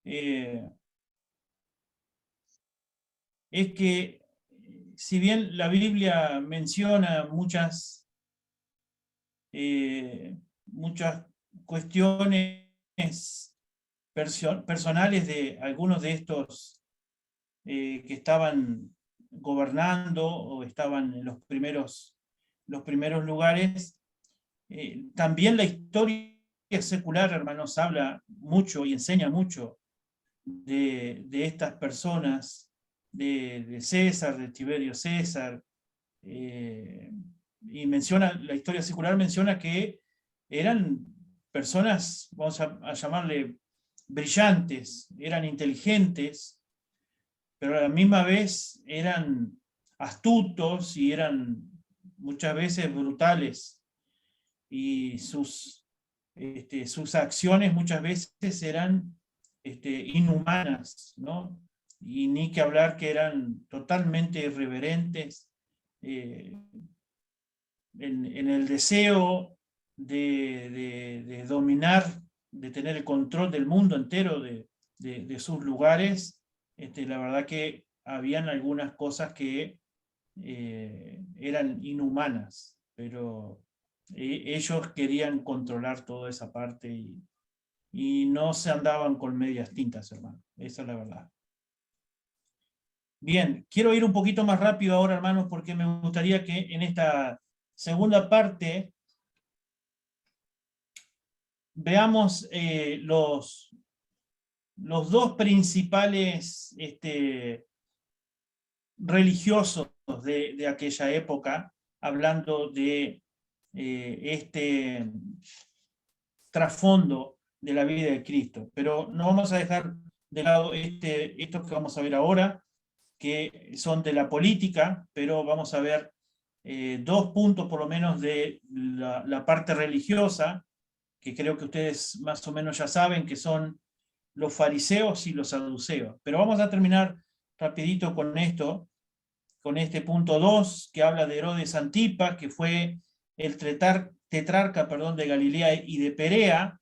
eh, es que si bien la Biblia menciona muchas cuestiones personales de algunos de estos que estaban gobernando o estaban en los primeros lugares, también la historia secular, hermanos, habla mucho y enseña mucho de estas personas, de César, de Tiberio César, y la historia secular menciona que eran personas, vamos a llamarle brillantes, eran inteligentes, pero a la misma vez eran astutos y eran muchas veces brutales, y sus acciones muchas veces eran inhumanas, ¿no? Y ni que hablar que eran totalmente irreverentes eh, en el deseo de dominar, de tener el control del mundo entero de sus lugares. La verdad que habían algunas cosas que eran inhumanas, pero ellos querían controlar toda esa parte y no se andaban con medias tintas, hermano. Esa es la verdad. Bien, quiero ir un poquito más rápido ahora, hermanos, porque me gustaría que en esta segunda parte veamos los dos principales religiosos de aquella época, hablando de este trasfondo de la vida de Cristo. Pero no vamos a dejar de lado estos que vamos a ver ahora, que son de la política, pero vamos a ver dos puntos por lo menos de la parte religiosa, que creo que ustedes más o menos ya saben, que son los fariseos y los saduceos. Pero vamos a terminar rapidito con esto, con este punto 2, que habla de Herodes Antipas, que fue el tetrarca de Galilea y de Perea,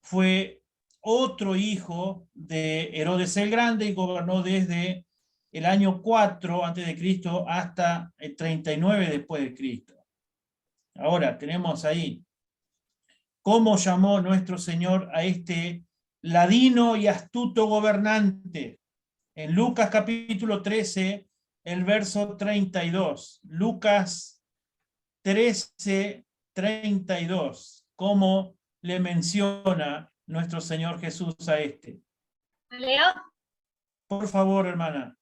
fue otro hijo de Herodes el Grande y gobernó desde el año 4 a.C. hasta el 39 después de Cristo. Ahora tenemos ahí cómo llamó nuestro Señor a este ladino y astuto gobernante. En Lucas capítulo 13, el verso 32. Lucas 13, 32. ¿Cómo le menciona nuestro Señor Jesús a este? ¿Leo? Por favor, hermana.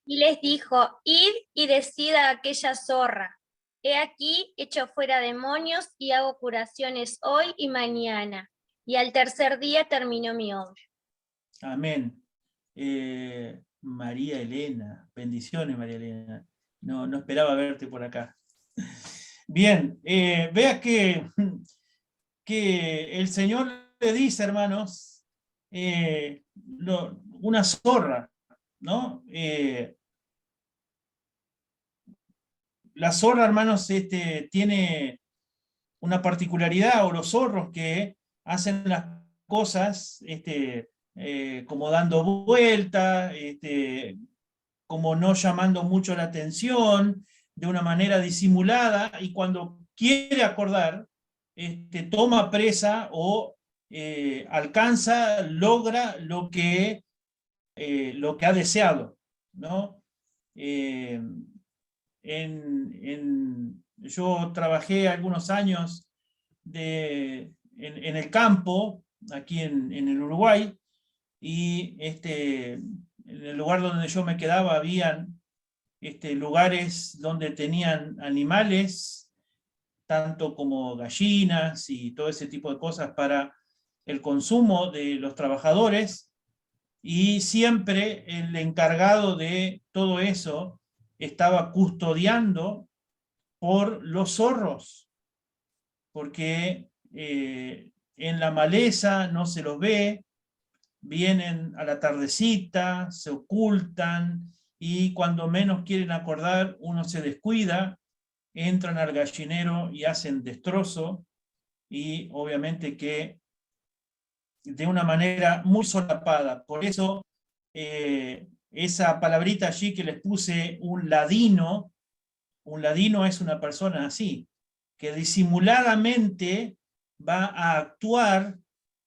Y les dijo, id y decid a aquella zorra, he aquí echo fuera demonios y hago curaciones hoy y mañana, y al tercer día terminó mi obra. Amén. María Elena, bendiciones María Elena. No esperaba verte por acá. Bien, vea que el Señor le dice, hermanos, una zorra, ¿no? La zorra, hermanos, tiene una particularidad, o los zorros que hacen las cosas como dando vuelta, como no llamando mucho la atención, de una manera disimulada, y cuando quiere acordar, toma presa o alcanza, logra lo que ha deseado, ¿no? Yo trabajé algunos años en el campo, aquí en el Uruguay, y en el lugar donde yo me quedaba habían lugares donde tenían animales, tanto como gallinas y todo ese tipo de cosas para el consumo de los trabajadores, y siempre el encargado de todo eso estaba custodiando por los zorros, porque en la maleza no se los ve, vienen a la tardecita, se ocultan, y cuando menos quieren acordar, uno se descuida, entran al gallinero y hacen destrozo, y obviamente que de una manera muy solapada. Por eso esa palabrita allí que les puse, un ladino es una persona así, que disimuladamente va a actuar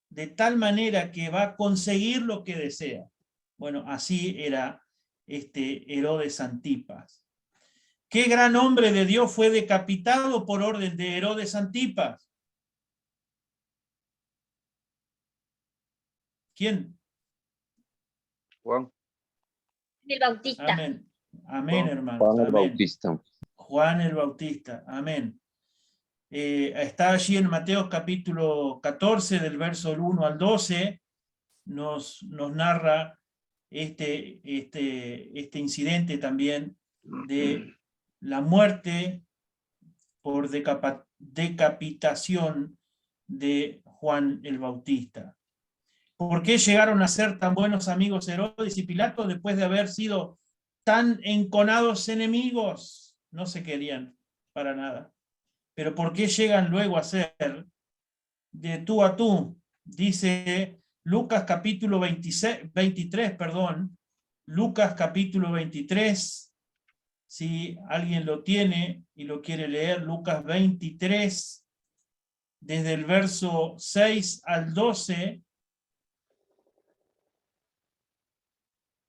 de tal manera que va a conseguir lo que desea. Bueno, así era Herodes Antipas. ¿Qué gran hombre de Dios fue decapitado por orden de Herodes Antipas? ¿Quién? Juan. El Bautista. Amén. Amén, hermanos. Juan el Amén. Bautista. Juan el Bautista. Amén. Está allí en Mateo capítulo 14, del verso 1 al 12, nos narra este incidente también de la muerte por decapitación de Juan el Bautista. ¿Por qué llegaron a ser tan buenos amigos Herodes y Pilato después de haber sido tan enconados enemigos? No se querían para nada. Pero ¿por qué llegan luego a ser de tú a tú? Dice Lucas capítulo 23, Lucas capítulo 23, si alguien lo tiene y lo quiere leer, Lucas 23, desde el verso 6 al 12.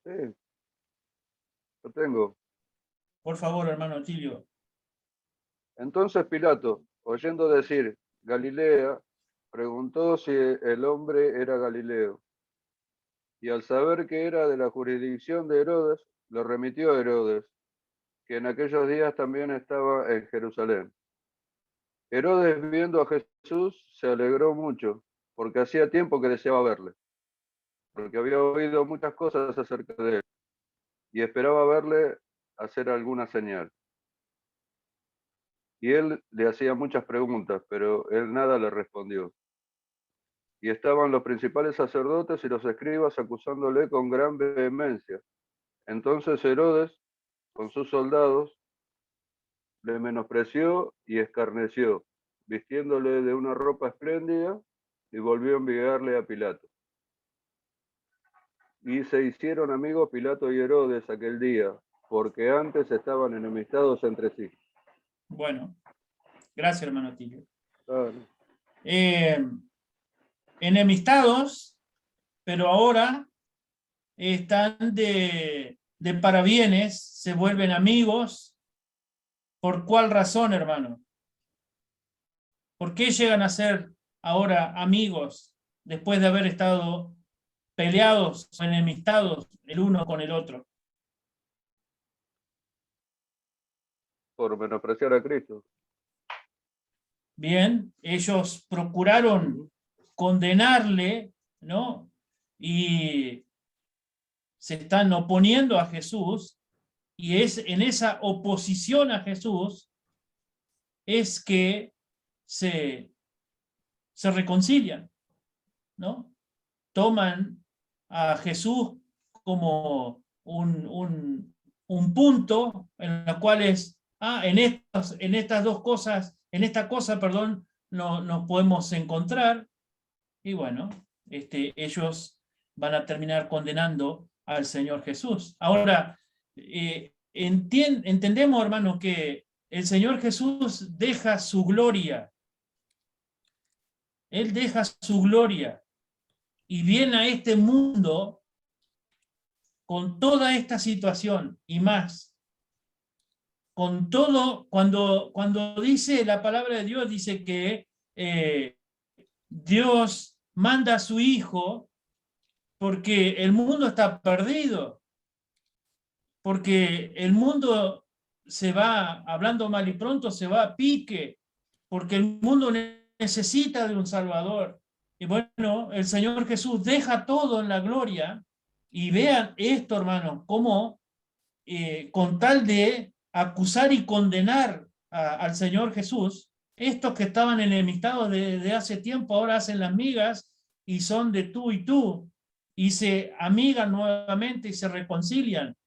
Sí, lo tengo. Por favor, hermano Tilio. Entonces Pilato, oyendo decir Galilea, preguntó si el hombre era Galileo. Y al saber que era de la jurisdicción de Herodes, lo remitió a Herodes, que en aquellos días también estaba en Jerusalén. Herodes, viendo a Jesús, se alegró mucho, porque hacía tiempo que deseaba verle, porque había oído muchas cosas acerca de él, y esperaba verle hacer alguna señal. Y él le hacía muchas preguntas, pero él nada le respondió. Y estaban los principales sacerdotes y los escribas acusándole con gran vehemencia. Entonces Herodes, con sus soldados, le menospreció y escarneció, vistiéndole de una ropa espléndida, y volvió a enviarle a Pilato. Y se hicieron amigos Pilato y Herodes aquel día, porque antes estaban enemistados entre sí. Bueno, gracias, hermano Tilio. Claro. Enemistados, pero ahora están de parabienes, se vuelven amigos. ¿Por cuál razón, hermano? ¿Por qué llegan a ser ahora amigos después de haber estado peleados o enemistados el uno con el otro? Por menospreciar a Cristo. Bien, ellos procuraron condenarle, ¿no? Y se están oponiendo a Jesús, y es en esa oposición a Jesús es que se reconcilian, ¿no? Toman a Jesús como un punto en los cuales, en estas dos cosas, en esta cosa, perdón, no, nos podemos encontrar, y bueno, ellos van a terminar condenando al Señor Jesús. Ahora, entendemos, hermanos, que el Señor Jesús deja su gloria. Él deja su gloria y viene a este mundo con toda esta situación y más. Con todo, cuando dice la palabra de Dios, dice que Dios manda a su Hijo porque el mundo está perdido, porque el mundo se va, hablando mal y pronto, se va a pique, porque el mundo necesita de un Salvador. Y bueno, el Señor Jesús deja todo en la gloria, y vean esto, hermanos, cómo con tal de acusar y condenar al Señor Jesús, estos que estaban enemistados de hace tiempo, ahora hacen las migas y son de tú y tú, y se amigan nuevamente y se reconcilian,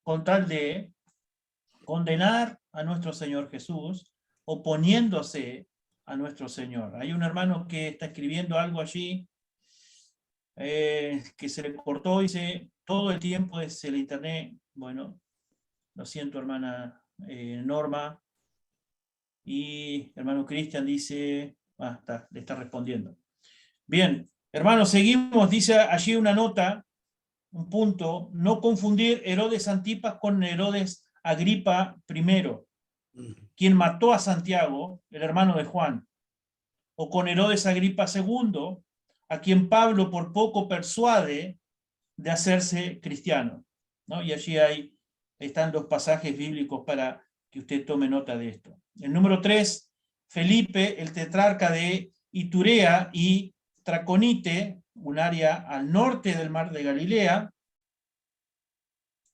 con tal de condenar a nuestro Señor Jesús, oponiéndose a nuestro Señor. Hay un hermano que está escribiendo algo allí que se le cortó, dice, todo el tiempo es el internet. Bueno, lo siento, hermana Norma. Y hermano Cristian dice, le está respondiendo. Bien, hermanos, seguimos, dice allí una nota, un punto, no confundir Herodes Antipas con Herodes Agripa I, quien mató a Santiago, el hermano de Juan, o con Herodes Agripa II, a quien Pablo por poco persuade de hacerse cristiano, ¿no? Y allí están los pasajes bíblicos para que usted tome nota de esto. El número 3, Felipe, el tetrarca de Iturea y Traconite, un área al norte del mar de Galilea,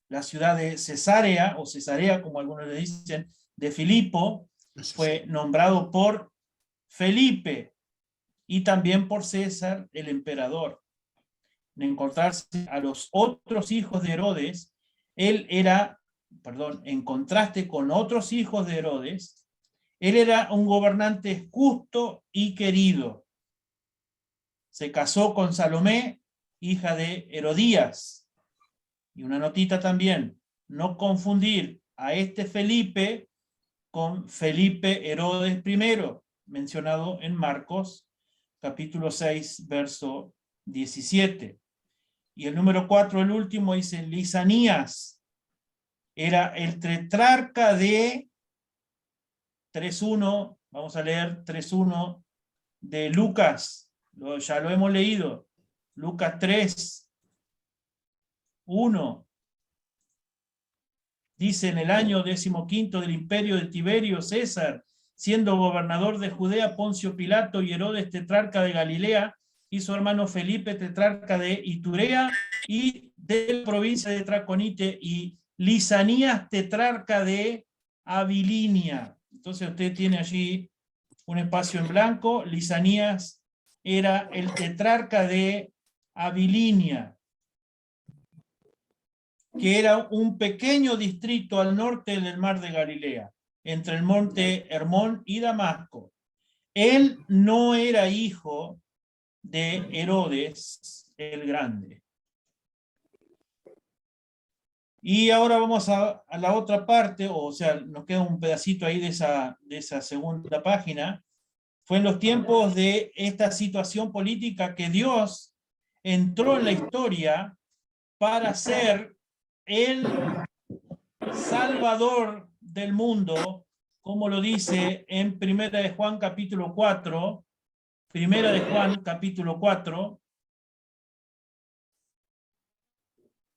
la ciudad de Cesarea, o Cesarea, como algunos le dicen, de Filipo, fue nombrado por Felipe y también por César, el emperador. En encontrarse a los otros hijos de Herodes, en contraste con otros hijos de Herodes, él era un gobernante justo y querido. Se casó con Salomé, hija de Herodías. Y una notita también, no confundir a este Felipe con Felipe Herodes I, mencionado en Marcos, capítulo 6, verso 17. Y el número 4, el último, dice Lisanías. Era el tetrarca de 3.1, vamos a leer 3.1 de Lucas, ya lo hemos leído, Lucas 3.1. Dice, en el año 15 del imperio de Tiberio César, siendo gobernador de Judea, Poncio Pilato y Herodes tetrarca de Galilea, y su hermano Felipe tetrarca de Iturea y de la provincia de Traconite, y Lisanías tetrarca de Abilinia. Entonces usted tiene allí un espacio en blanco. Lisanías era el tetrarca de Abilinia, que era un pequeño distrito al norte del mar de Galilea, entre el monte Hermón y Damasco. Él no era hijo de Herodes el Grande. Y ahora vamos a la otra parte, o sea, nos queda un pedacito ahí de esa segunda página. Fue en los tiempos de esta situación política que Dios entró en la historia para ser el Salvador del mundo, como lo dice en Primera de Juan capítulo 4, Primera de Juan capítulo 4,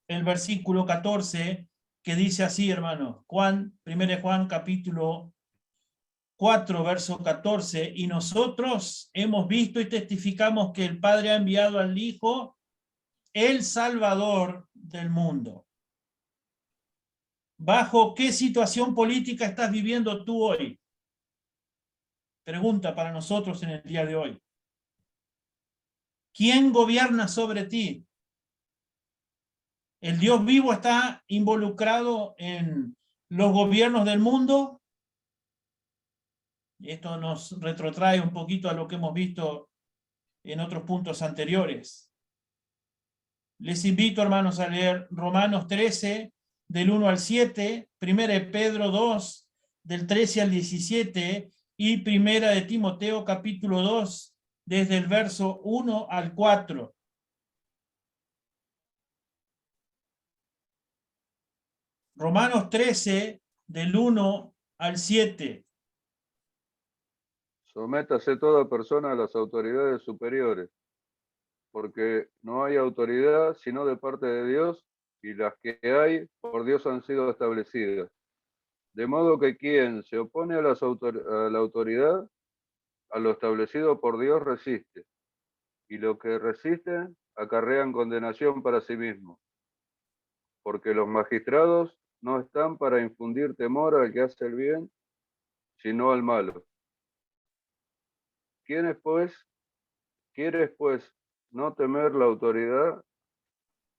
el versículo 14, que dice así, hermano, Primera de Juan capítulo 4, verso 14, y nosotros hemos visto y testificamos que el Padre ha enviado al Hijo, el Salvador del mundo. ¿Bajo qué situación política estás viviendo tú hoy? Pregunta para nosotros en el día de hoy. ¿Quién gobierna sobre ti? ¿El Dios vivo está involucrado en los gobiernos del mundo? Esto nos retrotrae un poquito a lo que hemos visto en otros puntos anteriores. Les invito, hermanos, a leer Romanos 13, del 1 al 7, 1 Pedro 2, del 13 al 17, y 1 de Timoteo, capítulo 2, desde el verso 1 al 4. Romanos 13, del 1 al 7. Sométase toda persona a las autoridades superiores, porque no hay autoridad sino de parte de Dios, y las que hay por Dios han sido establecidas. De modo que quien se opone a la autoridad, a lo establecido por Dios resiste, y lo que resisten acarrean condenación para sí mismos, porque los magistrados no están para infundir temor al que hace el bien, sino al malo. ¿Quieres pues no temer la autoridad?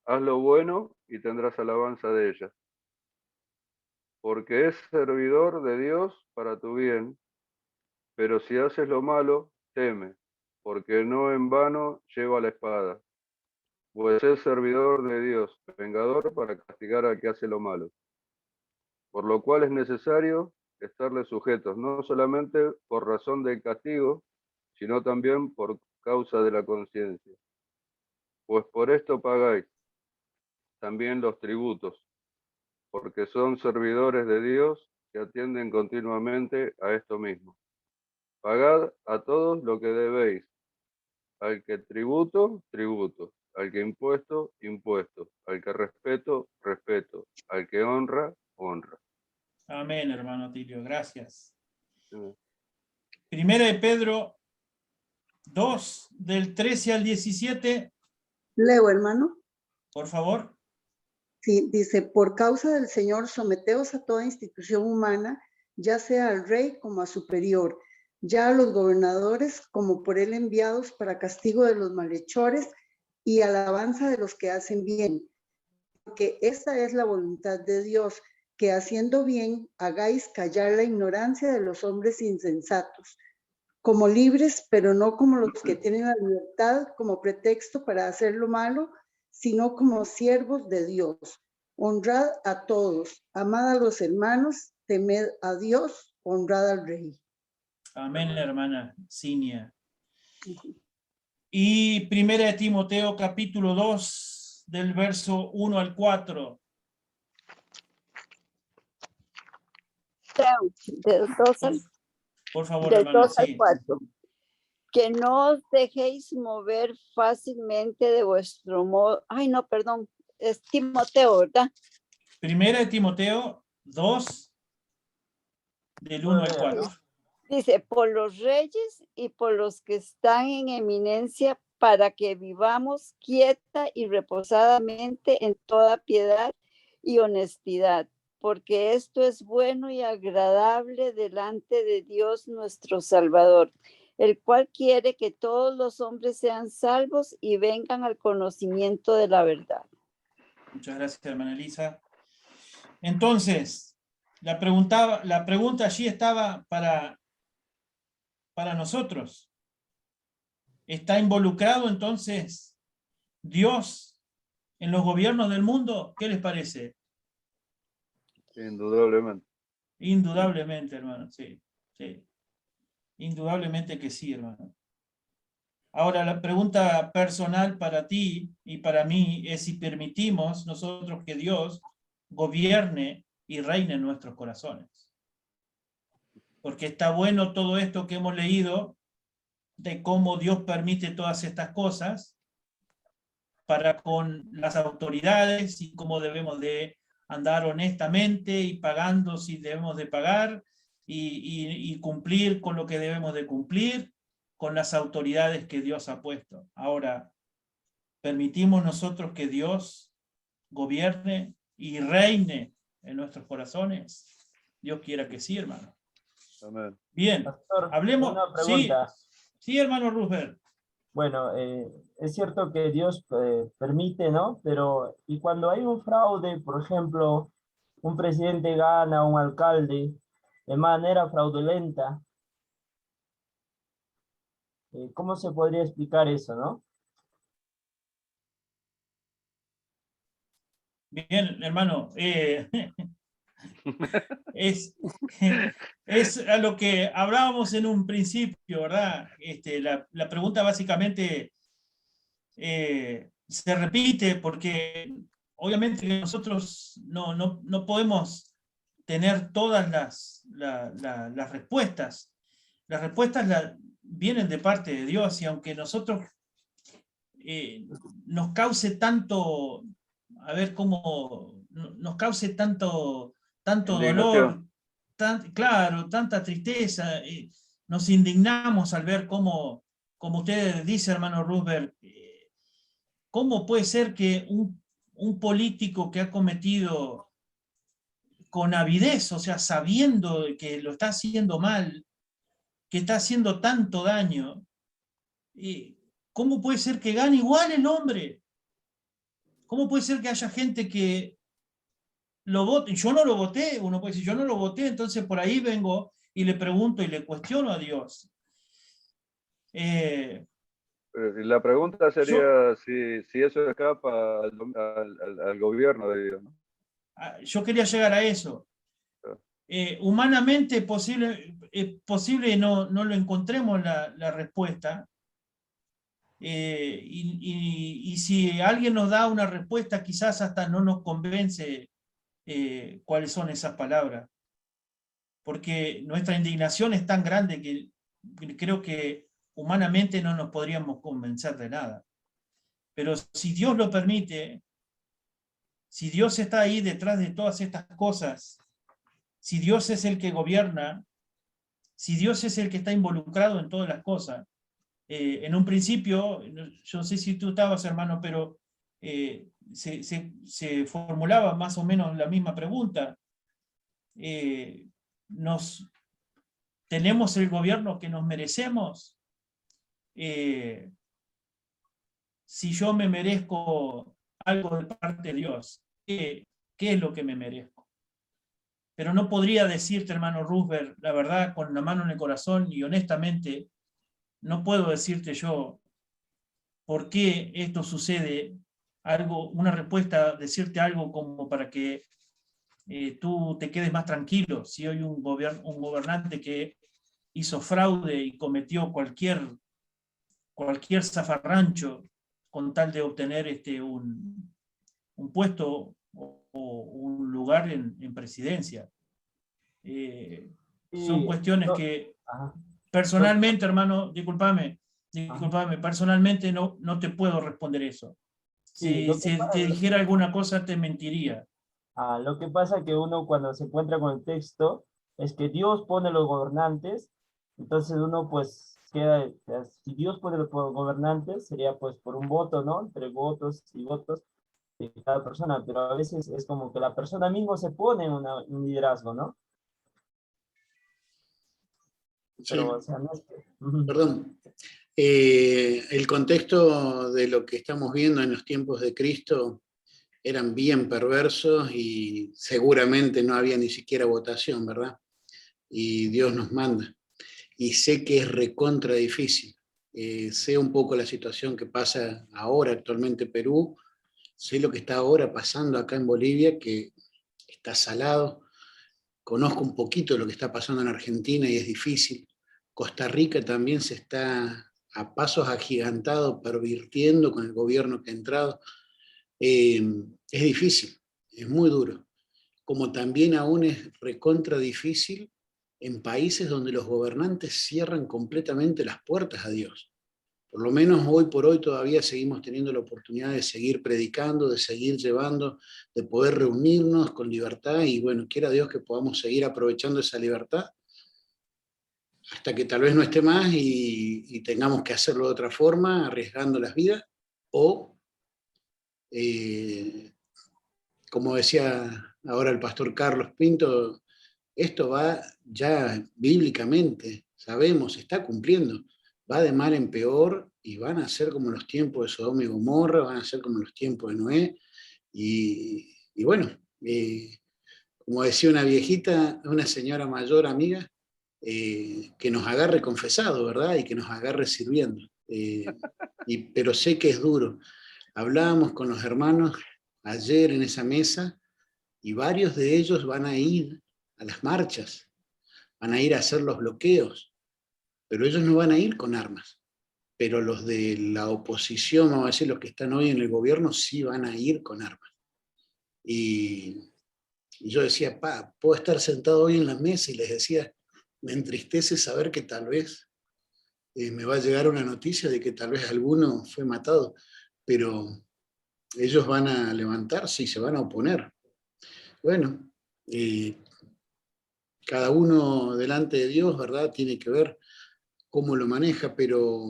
Haz lo bueno y tendrás alabanza de ella, porque es servidor de Dios para tu bien. Pero si haces lo malo, teme, porque no en vano lleva la espada. pues es servidor de Dios, vengador para castigar al que hace lo malo. Por lo cual es necesario estarle sujetos, no solamente por razón del castigo, sino también por causa de la conciencia. Pues por esto pagáis también los tributos, porque son servidores de Dios que atienden continuamente a esto mismo. Pagad a todos lo que debéis, al que tributo, tributo, al que impuesto, impuesto, al que respeto, respeto, al que honra, honra. Amén, hermano Atilio, gracias. Sí. Primera de Pedro 2, del 13 al 17, Leo, hermano. por favor. Sí, dice, por causa del Señor, someteos a toda institución humana, ya sea al rey como a superior, ya a los gobernadores como por él enviados para castigo de los malhechores y alabanza de los que hacen bien. Porque esta es la voluntad de Dios, que haciendo bien hagáis callar la ignorancia de los hombres insensatos, como libres, pero no como los que tienen la libertad como pretexto para hacer lo malo, sino como siervos de Dios. Honrad a todos, amad a los hermanos, temed a Dios, honrad al rey. Amén, hermana Cinia. Y primera de Timoteo, capítulo 2, del verso 1 al 4. Del 2 al, Por favor, del hermana, 2 al sí. 4. Que no os dejéis mover fácilmente de vuestro modo. Ay, no, perdón. Es Timoteo, ¿verdad? Primera de Timoteo 2, del 1 al 4. Dice, por los reyes y por los que están en eminencia, para que vivamos quieta y reposadamente en toda piedad y honestidad, porque esto es bueno y agradable delante de Dios nuestro Salvador, el cual quiere que todos los hombres sean salvos y vengan al conocimiento de la verdad. Muchas gracias, hermana Elisa. Entonces, la pregunta allí estaba para nosotros. ¿Está involucrado entonces Dios en los gobiernos del mundo? ¿Qué les parece? Indudablemente. Indudablemente, hermano, sí, sí. Indudablemente que sí, hermano. Ahora, la pregunta personal para ti y para mí es si permitimos nosotros que Dios gobierne y reine en nuestros corazones. Porque está bueno todo esto que hemos leído de cómo Dios permite todas estas cosas para con las autoridades y cómo debemos de andar honestamente y pagando si debemos de pagar y cumplir con lo que debemos de cumplir con las autoridades que Dios ha puesto. Ahora, ¿permitimos nosotros que Dios gobierne y reine en nuestros corazones? Dios quiera que sí, hermano. Amén. Bien, Pastor, hablemos. una pregunta. Sí, hermano Roosevelt. Bueno, es cierto que Dios permite, ¿no? Pero, y cuando hay un fraude, por ejemplo, un presidente gana, un alcalde, de manera fraudulenta, ¿cómo se podría explicar eso, no? Bien, hermano. Es a lo que hablábamos en un principio, ¿verdad? La pregunta básicamente se repite porque obviamente nosotros no podemos tener todas las respuestas. Las respuestas vienen de parte de Dios y aunque nosotros nos cause tanto, a ver cómo, nos cause tanto dolor, claro, tanta tristeza, nos indignamos al ver cómo, como usted dice, hermano Roosevelt, cómo puede ser que un político que ha cometido con avidez, o sea, sabiendo que lo está haciendo mal, que está haciendo tanto daño, ¿cómo puede ser que gane igual el hombre? ¿Cómo puede ser que haya gente que lo vote? Yo no lo voté, uno puede decir, yo no lo voté, entonces por ahí vengo y le pregunto y le cuestiono a Dios. La pregunta sería si eso escapa al gobierno de Dios, ¿no? Yo quería llegar a eso. Humanamente es posible no lo encontremos la respuesta. Y si alguien nos da una respuesta, quizás hasta no nos convence cuáles son esas palabras. Porque nuestra indignación es tan grande que creo que humanamente no nos podríamos convencer de nada. Pero si Dios lo permite, si Dios está ahí detrás de todas estas cosas, si Dios es el que gobierna, si Dios es el que está involucrado en todas las cosas, en un principio, yo no sé si tú estabas, hermano, pero se formulaba más o menos la misma pregunta. ¿Tenemos el gobierno que nos merecemos? Si yo me merezco algo de parte de Dios, ¿qué es lo que me merezco? Pero no podría decirte, hermano Roosevelt, la verdad, con la mano en el corazón y honestamente, no puedo decirte yo por qué esto sucede, una respuesta, decirte algo como para que tú te quedes más tranquilo. Si hoy un gobernante que hizo fraude y cometió cualquier zafarrancho con tal de obtener un puesto o un lugar en presidencia. Son cuestiones que personalmente, hermano, discúlpame, personalmente no te puedo responder eso. Si te dijera alguna cosa te mentiría. Lo que pasa que uno cuando se encuentra con el texto es que Dios pone los gobernantes, entonces uno pues queda, si Dios pone los gobernantes sería pues por un voto, ¿no? Entre votos y votos de cada persona, pero a veces es como que la persona misma se pone en un liderazgo, ¿no? Pero, Sí. o sea, no es que... Perdón. El contexto de lo que estamos viendo en los tiempos de Cristo eran bien perversos y seguramente no había ni siquiera votación, ¿verdad? Y Dios nos manda. Y sé que es recontra difícil. Sé un poco la situación que pasa ahora actualmente en Perú, sé lo que está ahora pasando acá en Bolivia, que está salado. Conozco un poquito lo que está pasando en Argentina y es difícil. Costa Rica también se está a pasos agigantados pervirtiendo con el gobierno que ha entrado. Es difícil, es muy duro. Como también aún es recontra difícil en países donde los gobernantes cierran completamente las puertas a Dios. Por lo menos hoy por hoy todavía seguimos teniendo la oportunidad de seguir predicando, de seguir llevando, de poder reunirnos con libertad y bueno, quiera Dios que podamos seguir aprovechando esa libertad hasta que tal vez no esté más y tengamos que hacerlo de otra forma, arriesgando las vidas o, como decía ahora el pastor Carlos Pinto, esto va ya bíblicamente, sabemos, se está cumpliendo, va de mal en peor y van a ser como los tiempos de Sodoma y Gomorra, van a ser como los tiempos de Noé. Y bueno, como decía una viejita, una señora mayor amiga, que nos agarre confesado, ¿verdad? Y que nos agarre sirviendo. Pero sé que es duro. Hablábamos con los hermanos ayer en esa mesa y varios de ellos van a ir a las marchas, van a ir a hacer los bloqueos, pero ellos no van a ir con armas. Pero los de la oposición, vamos a decir, los que están hoy en el gobierno, sí van a ir con armas. Y yo decía, puedo estar sentado hoy en la mesa y les decía, me entristece saber que tal vez me va a llegar una noticia de que tal vez alguno fue matado, pero ellos van a levantarse y se van a oponer. Bueno, cada uno delante de Dios, ¿verdad? Tiene que ver cómo lo maneja, pero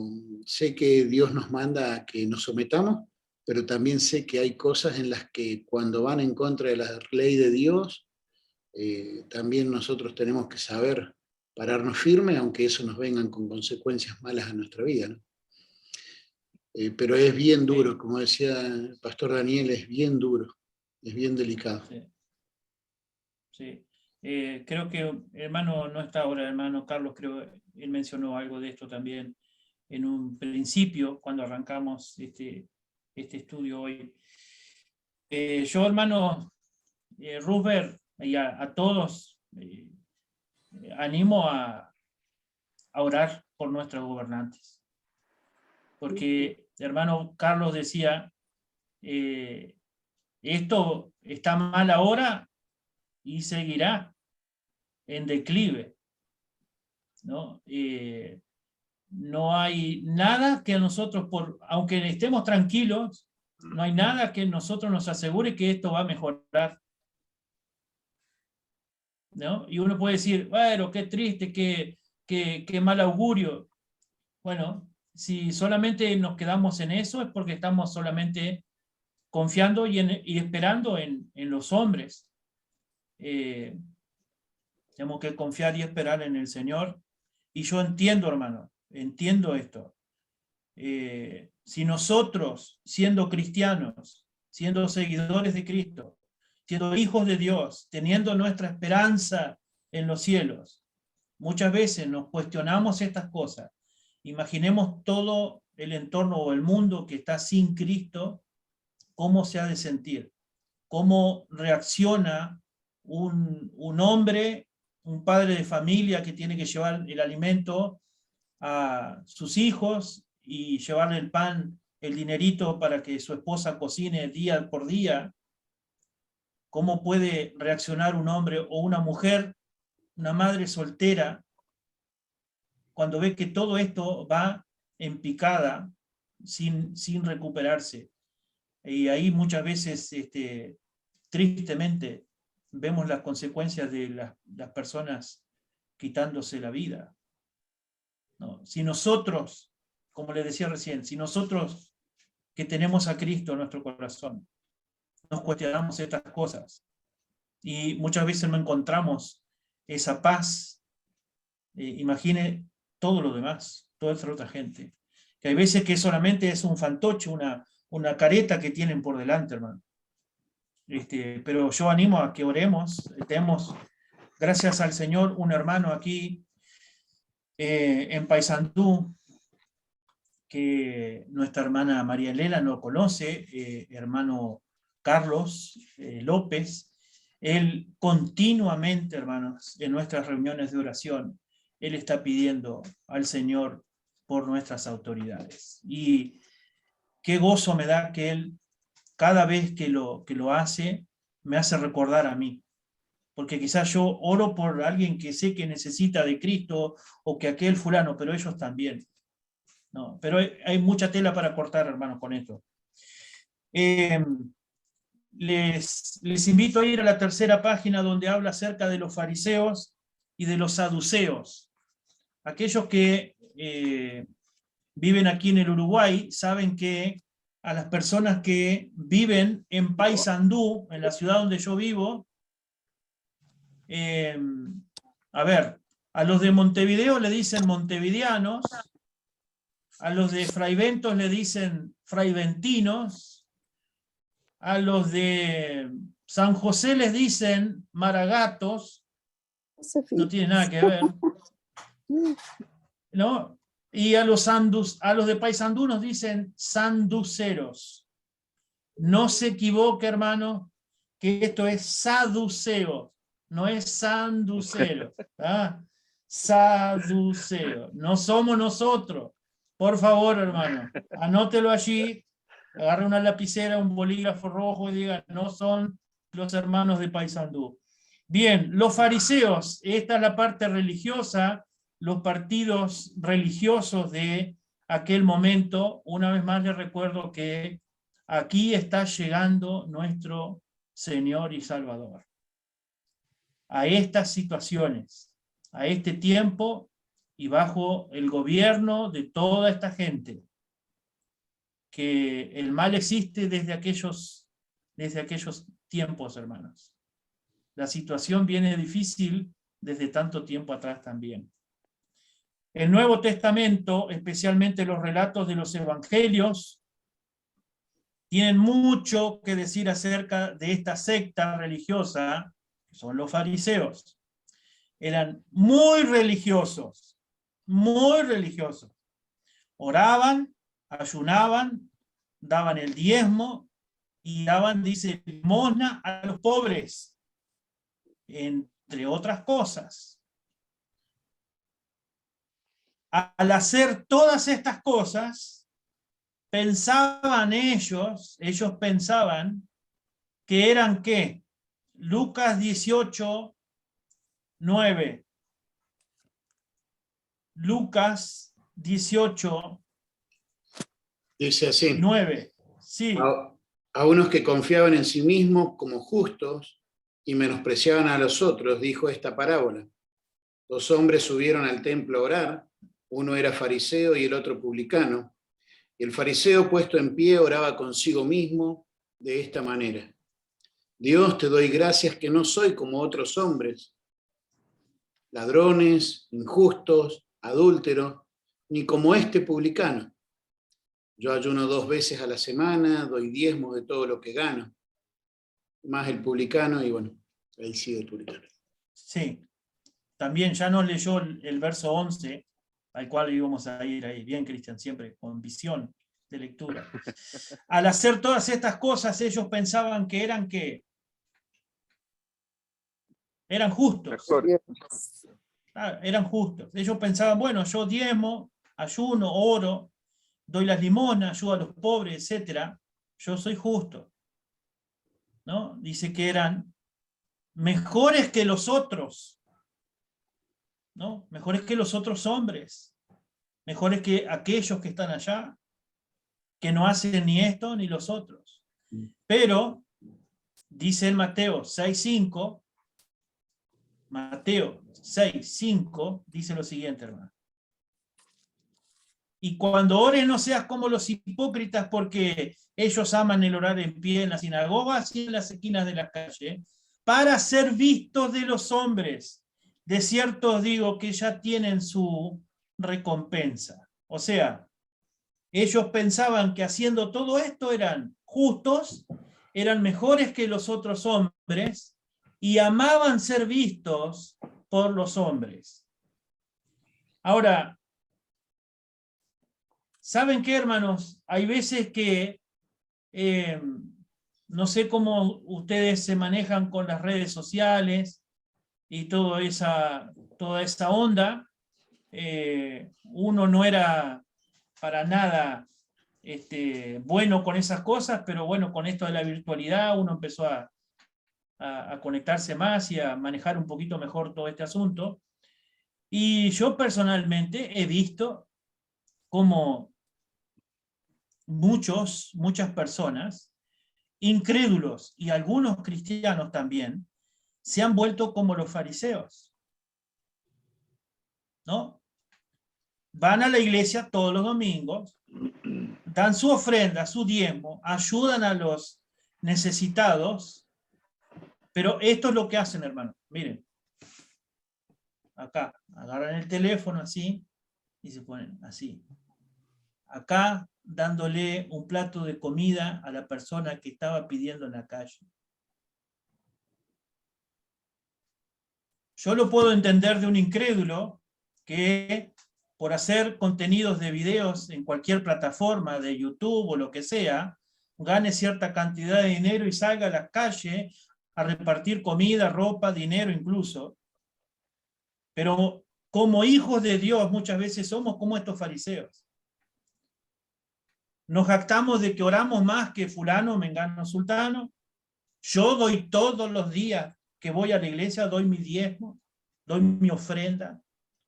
sé que Dios nos manda a que nos sometamos, pero también sé que hay cosas en las que cuando van en contra de la ley de Dios, también nosotros tenemos que saber pararnos firmes, aunque eso nos vengan con consecuencias malas a nuestra vida, ¿no? Pero es bien duro, como decía el pastor Daniel, es bien duro, es bien delicado. Sí. Creo que hermano no está ahora, hermano Carlos, creo él mencionó algo de esto también. en un principio, cuando arrancamos este estudio hoy. Yo, hermano Rupert, y a todos, animo a orar por nuestros gobernantes. Porque, hermano Carlos decía, esto está mal ahora y seguirá en declive, ¿no? No hay nada que nosotros, aunque estemos tranquilos, no hay nada que nosotros nos asegure que esto va a mejorar, ¿no? Y uno puede decir, bueno, qué triste, qué mal augurio. Bueno, si solamente nos quedamos en eso es porque estamos solamente confiando y esperando en los hombres. Tenemos que confiar y esperar en el Señor. Y yo entiendo, hermano, entiendo esto. Si nosotros, siendo cristianos, siendo seguidores de Cristo, siendo hijos de Dios, teniendo nuestra esperanza en los cielos, muchas veces nos cuestionamos estas cosas. Imaginemos todo el entorno o el mundo que está sin Cristo, cómo se ha de sentir, cómo reacciona un hombre, un padre de familia que tiene que llevar el alimento a sus hijos y llevarle el pan, el dinerito para que su esposa cocine día por día. ¿Cómo puede reaccionar un hombre o una mujer, una madre soltera, cuando ve que todo esto va en picada, sin recuperarse? Y ahí muchas veces, tristemente, vemos las consecuencias de las personas quitándose la vida, ¿no? Si nosotros, como les decía recién, si nosotros que tenemos a Cristo en nuestro corazón, nos cuestionamos estas cosas, y muchas veces no encontramos esa paz, imagine todo lo demás, toda esta otra gente, que hay veces que solamente es un fantoche, una careta que tienen por delante, hermano. Pero yo animo a que oremos. Tenemos, gracias al Señor, un hermano aquí en Paysandú, que nuestra hermana María Elena no conoce, hermano Carlos López. Él continuamente, hermanos, en nuestras reuniones de oración, él está pidiendo al Señor por nuestras autoridades. Y qué gozo me da que él, cada vez que lo hace, me hace recordar a mí. Porque quizás yo oro por alguien que sé que necesita de Cristo, o que aquel fulano, pero ellos también. No, pero hay mucha tela para cortar, hermanos, con esto. Les invito a ir a la tercera página, donde habla acerca de los fariseos y de los saduceos. Aquellos que viven aquí en el Uruguay saben que a las personas que viven en Paysandú, en la ciudad donde yo vivo, a los de Montevideo le dicen montevideanos, a los de Fraiventos le dicen fraiventinos, a los de San José les dicen maragatos, no tiene nada que ver, ¿no? Y a los de Paysandú nos dicen sanduceros. No se equivoque, hermano, que esto es saduceo, no es sanducero. ¿Ah? Saduceo. No somos nosotros. Por favor, hermano, anótelo allí, agarre una lapicera, un bolígrafo rojo y diga, no son los hermanos de Paysandú. Bien, los fariseos, esta es la parte religiosa, los partidos religiosos de aquel momento. Una vez más les recuerdo que aquí está llegando nuestro Señor y Salvador. A estas situaciones, a este tiempo, y bajo el gobierno de toda esta gente, que el mal existe desde aquellos tiempos, hermanos. La situación viene difícil desde tanto tiempo atrás también. El Nuevo Testamento, especialmente los relatos de los evangelios, tienen mucho que decir acerca de esta secta religiosa, que son los fariseos. Eran muy religiosos, oraban, ayunaban, daban el diezmo y daban, dice, limosna a los pobres, entre otras cosas. Al hacer todas estas cosas, pensaban ellos pensaban que eran ¿qué? Lucas 18, 9. Lucas 18, Dice así. 9. Sí. A unos que confiaban en sí mismos como justos y menospreciaban a los otros, dijo esta parábola. 2 hombres subieron al templo a orar, uno era fariseo y el otro publicano. Y el fariseo, puesto en pie, oraba consigo mismo de esta manera: Dios, te doy gracias que no soy como otros hombres, ladrones, injustos, adúlteros, ni como este publicano. Yo ayuno 2 veces a la semana, doy diezmo de todo lo que gano. Más el publicano, y bueno, ahí sigue el publicano. Sí. También ya nos leyó el verso 11, al cual íbamos a ir ahí. Bien, Cristian, siempre con visión de lectura. Al hacer todas estas cosas, ellos pensaban que eran ¿qué? Eran justos. Mejor. Eran justos. Ellos pensaban, bueno, yo diezmo, ayuno, oro, doy las limosnas, ayudo a los pobres, etc. Yo soy justo. ¿No? Dice que eran mejores que los otros. ¿No? Mejores que los otros hombres, mejores que aquellos que están allá, que no hacen ni esto ni los otros. Pero, dice en Mateo 6:5, Mateo 6:5, dice lo siguiente, hermano. Y cuando ores no seas como los hipócritas, porque ellos aman el orar en pie en las sinagogas y en las esquinas de la calle, para ser vistos de los hombres. De cierto os digo que ya tienen su recompensa. O sea, ellos pensaban que haciendo todo esto eran justos, eran mejores que los otros hombres y amaban ser vistos por los hombres. Ahora, ¿saben qué, hermanos? Hay veces que no sé cómo ustedes se manejan con las redes sociales y toda esa onda. Uno no era para nada bueno con esas cosas, pero bueno, con esto de la virtualidad uno empezó a conectarse más y a manejar un poquito mejor todo este asunto. Y yo personalmente he visto cómo muchas personas, incrédulos y algunos cristianos también, se han vuelto como los fariseos, ¿no? Van a la iglesia todos los domingos, dan su ofrenda, su diezmo, ayudan a los necesitados, pero esto es lo que hacen, hermano. Miren, acá, agarran el teléfono así y se ponen así. Acá, dándole un plato de comida a la persona que estaba pidiendo en la calle. Yo lo puedo entender de un incrédulo que por hacer contenidos de videos en cualquier plataforma de YouTube o lo que sea, gane cierta cantidad de dinero y salga a la calle a repartir comida, ropa, dinero incluso. Pero como hijos de Dios muchas veces somos como estos fariseos. Nos jactamos de que oramos más que fulano, mengano, sultano. Yo doy todos los días que voy a la iglesia, doy mi diezmo, doy mi ofrenda,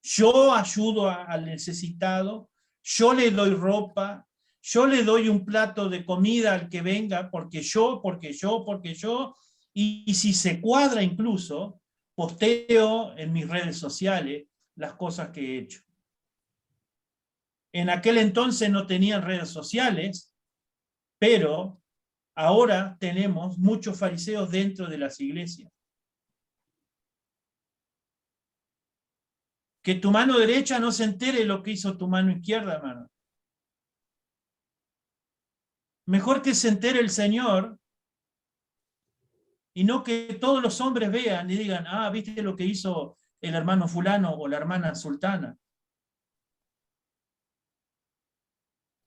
yo ayudo al necesitado, yo le doy ropa, yo le doy un plato de comida al que venga, porque yo, y si se cuadra incluso, posteo en mis redes sociales las cosas que he hecho. En aquel entonces no tenían redes sociales, pero ahora tenemos muchos fariseos dentro de las iglesias. Que tu mano derecha no se entere lo que hizo tu mano izquierda, hermano. Mejor que se entere el Señor y no que todos los hombres vean y digan, ah, ¿viste lo que hizo el hermano fulano o la hermana sultana?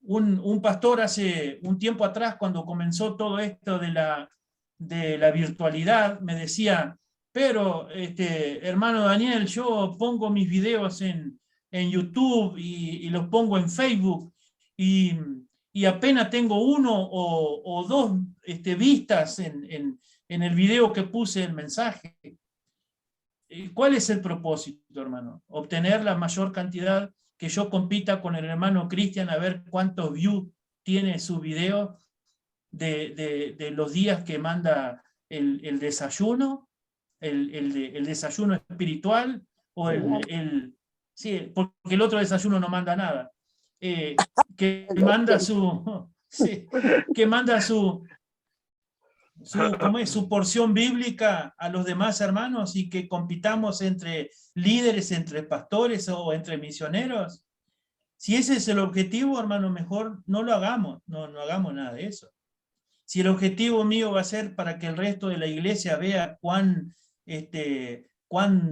un pastor hace un tiempo atrás, cuando comenzó todo esto de la virtualidad, me decía, pero hermano Daniel, yo pongo mis videos en YouTube y los pongo en Facebook y apenas tengo uno o dos vistas en el video que puse el mensaje. ¿Cuál es el propósito, hermano? Obtener la mayor cantidad, que yo compita con el hermano Cristian a ver cuántos views tiene su video de los días que manda el desayuno, el desayuno espiritual, o sí, porque el otro desayuno no manda nada. Que manda su... Sí, que manda ¿cómo es? Su porción bíblica a los demás hermanos y que compitamos entre líderes, entre pastores o entre misioneros. Si ese es el objetivo, hermano, mejor no lo hagamos, no hagamos nada de eso. Si el objetivo mío va a ser para que el resto de la iglesia vea cuán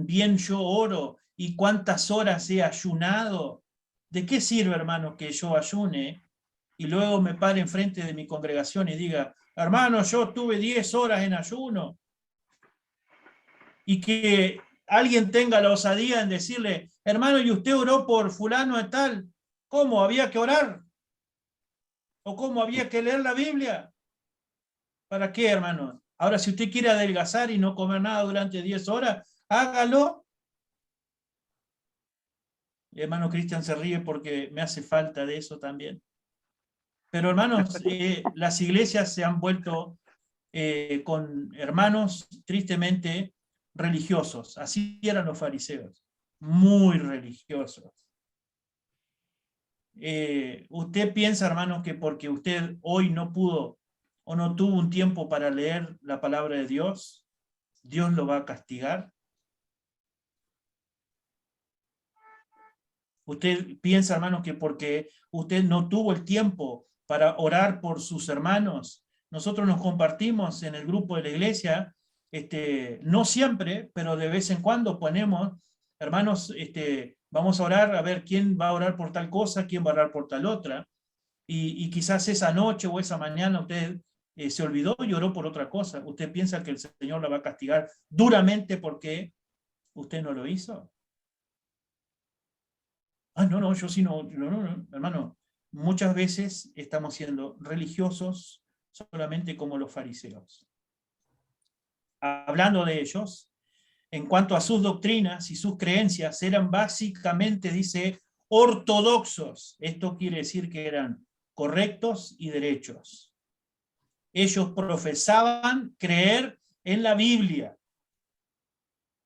bien yo oro y cuántas horas he ayunado, ¿de qué sirve, hermano, que yo ayune y luego me pare enfrente de mi congregación y diga, hermano, yo tuve 10 horas en ayuno? Y que alguien tenga la osadía en decirle, hermano, ¿y usted oró por fulano de tal? ¿Cómo? ¿Había que orar? ¿O cómo había que leer la Biblia? ¿Para qué, hermano? Ahora, si usted quiere adelgazar y no comer nada durante 10 horas, hágalo. El hermano Cristian se ríe porque me hace falta de eso también. Pero, hermanos, las iglesias se han vuelto con hermanos tristemente religiosos. Así eran los fariseos, muy religiosos. ¿Usted piensa, hermanos, que porque usted hoy no pudo o no tuvo un tiempo para leer la palabra de Dios, Dios lo va a castigar? ¿Usted piensa, hermanos, que porque usted no tuvo el tiempo para orar por sus hermanos? Nosotros nos compartimos en el grupo de la iglesia, no siempre, pero de vez en cuando ponemos, hermanos, vamos a orar, a ver quién va a orar por tal cosa, quién va a orar por tal otra, y quizás esa noche o esa mañana usted se olvidó y oró por otra cosa. ¿Usted piensa que el Señor la va a castigar duramente porque usted no lo hizo? Ah, no, yo sí no, hermano. Muchas veces estamos siendo religiosos solamente como los fariseos. Hablando de ellos, en cuanto a sus doctrinas y sus creencias, eran básicamente, dice, ortodoxos. Esto quiere decir que eran correctos y derechos. Ellos profesaban creer en la Biblia.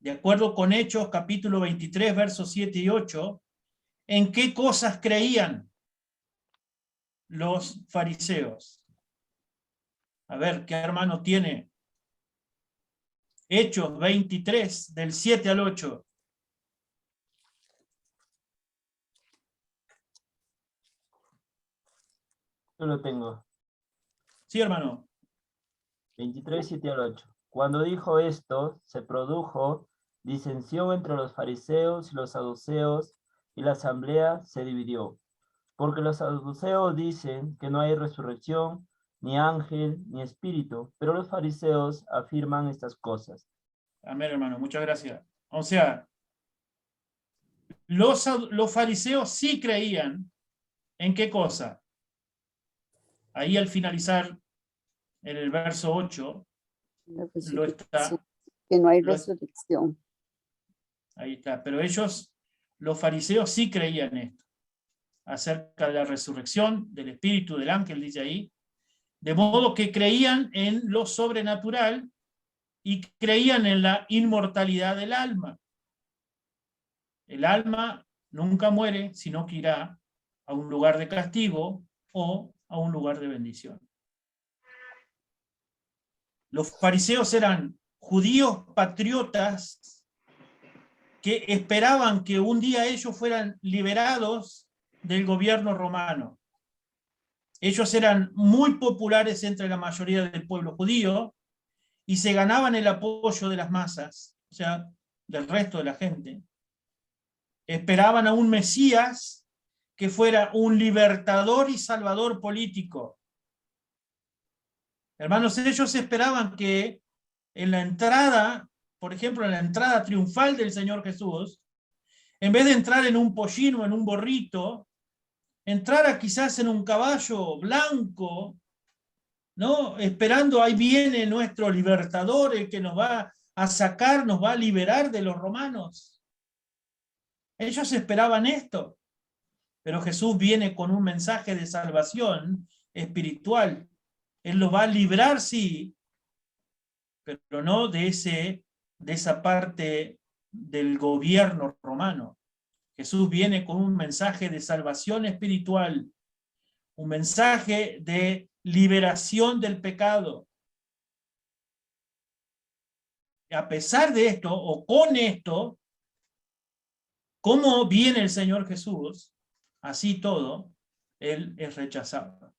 De acuerdo con Hechos, capítulo 23, versos 7 y 8, ¿en qué cosas creían los fariseos? A ver, ¿qué hermano tiene? Hechos 23, del 7 al 8. Yo lo tengo. Sí, hermano. 23, 7 al 8. Cuando dijo esto, se produjo disensión entre los fariseos y los saduceos, y la asamblea se dividió. Porque los saduceos dicen que no hay resurrección, ni ángel, ni espíritu, pero los fariseos afirman estas cosas. Amén, hermano, muchas gracias. O sea, los fariseos sí creían en qué cosa. Ahí al finalizar en el verso 8, lo está. Que no hay resurrección. Ahí está, pero ellos, los fariseos sí creían esto, acerca de la resurrección, del espíritu, del ángel, dice ahí, de modo que creían en lo sobrenatural y creían en la inmortalidad del alma. El alma nunca muere, sino que irá a un lugar de castigo o a un lugar de bendición. Los fariseos eran judíos patriotas que esperaban que un día ellos fueran liberados del gobierno romano. Ellos eran muy populares entre la mayoría del pueblo judío y se ganaban el apoyo de las masas, o sea, del resto de la gente. Esperaban a un Mesías que fuera un libertador y salvador político. Hermanos, ellos esperaban que en la entrada, por ejemplo, en la entrada triunfal del Señor Jesús, en vez de entrar en un pollín o en un borrito, entrara quizás en un caballo blanco, ¿no? Esperando, ahí viene nuestro libertador, el que nos va a sacar, nos va a liberar de los romanos. Ellos esperaban esto, pero Jesús viene con un mensaje de salvación espiritual. Él los va a librar, sí, pero no de esa parte del gobierno romano. Jesús viene con un mensaje de salvación espiritual, un mensaje de liberación del pecado. A pesar de esto, o con esto, como viene el Señor Jesús, así todo, Él es rechazado.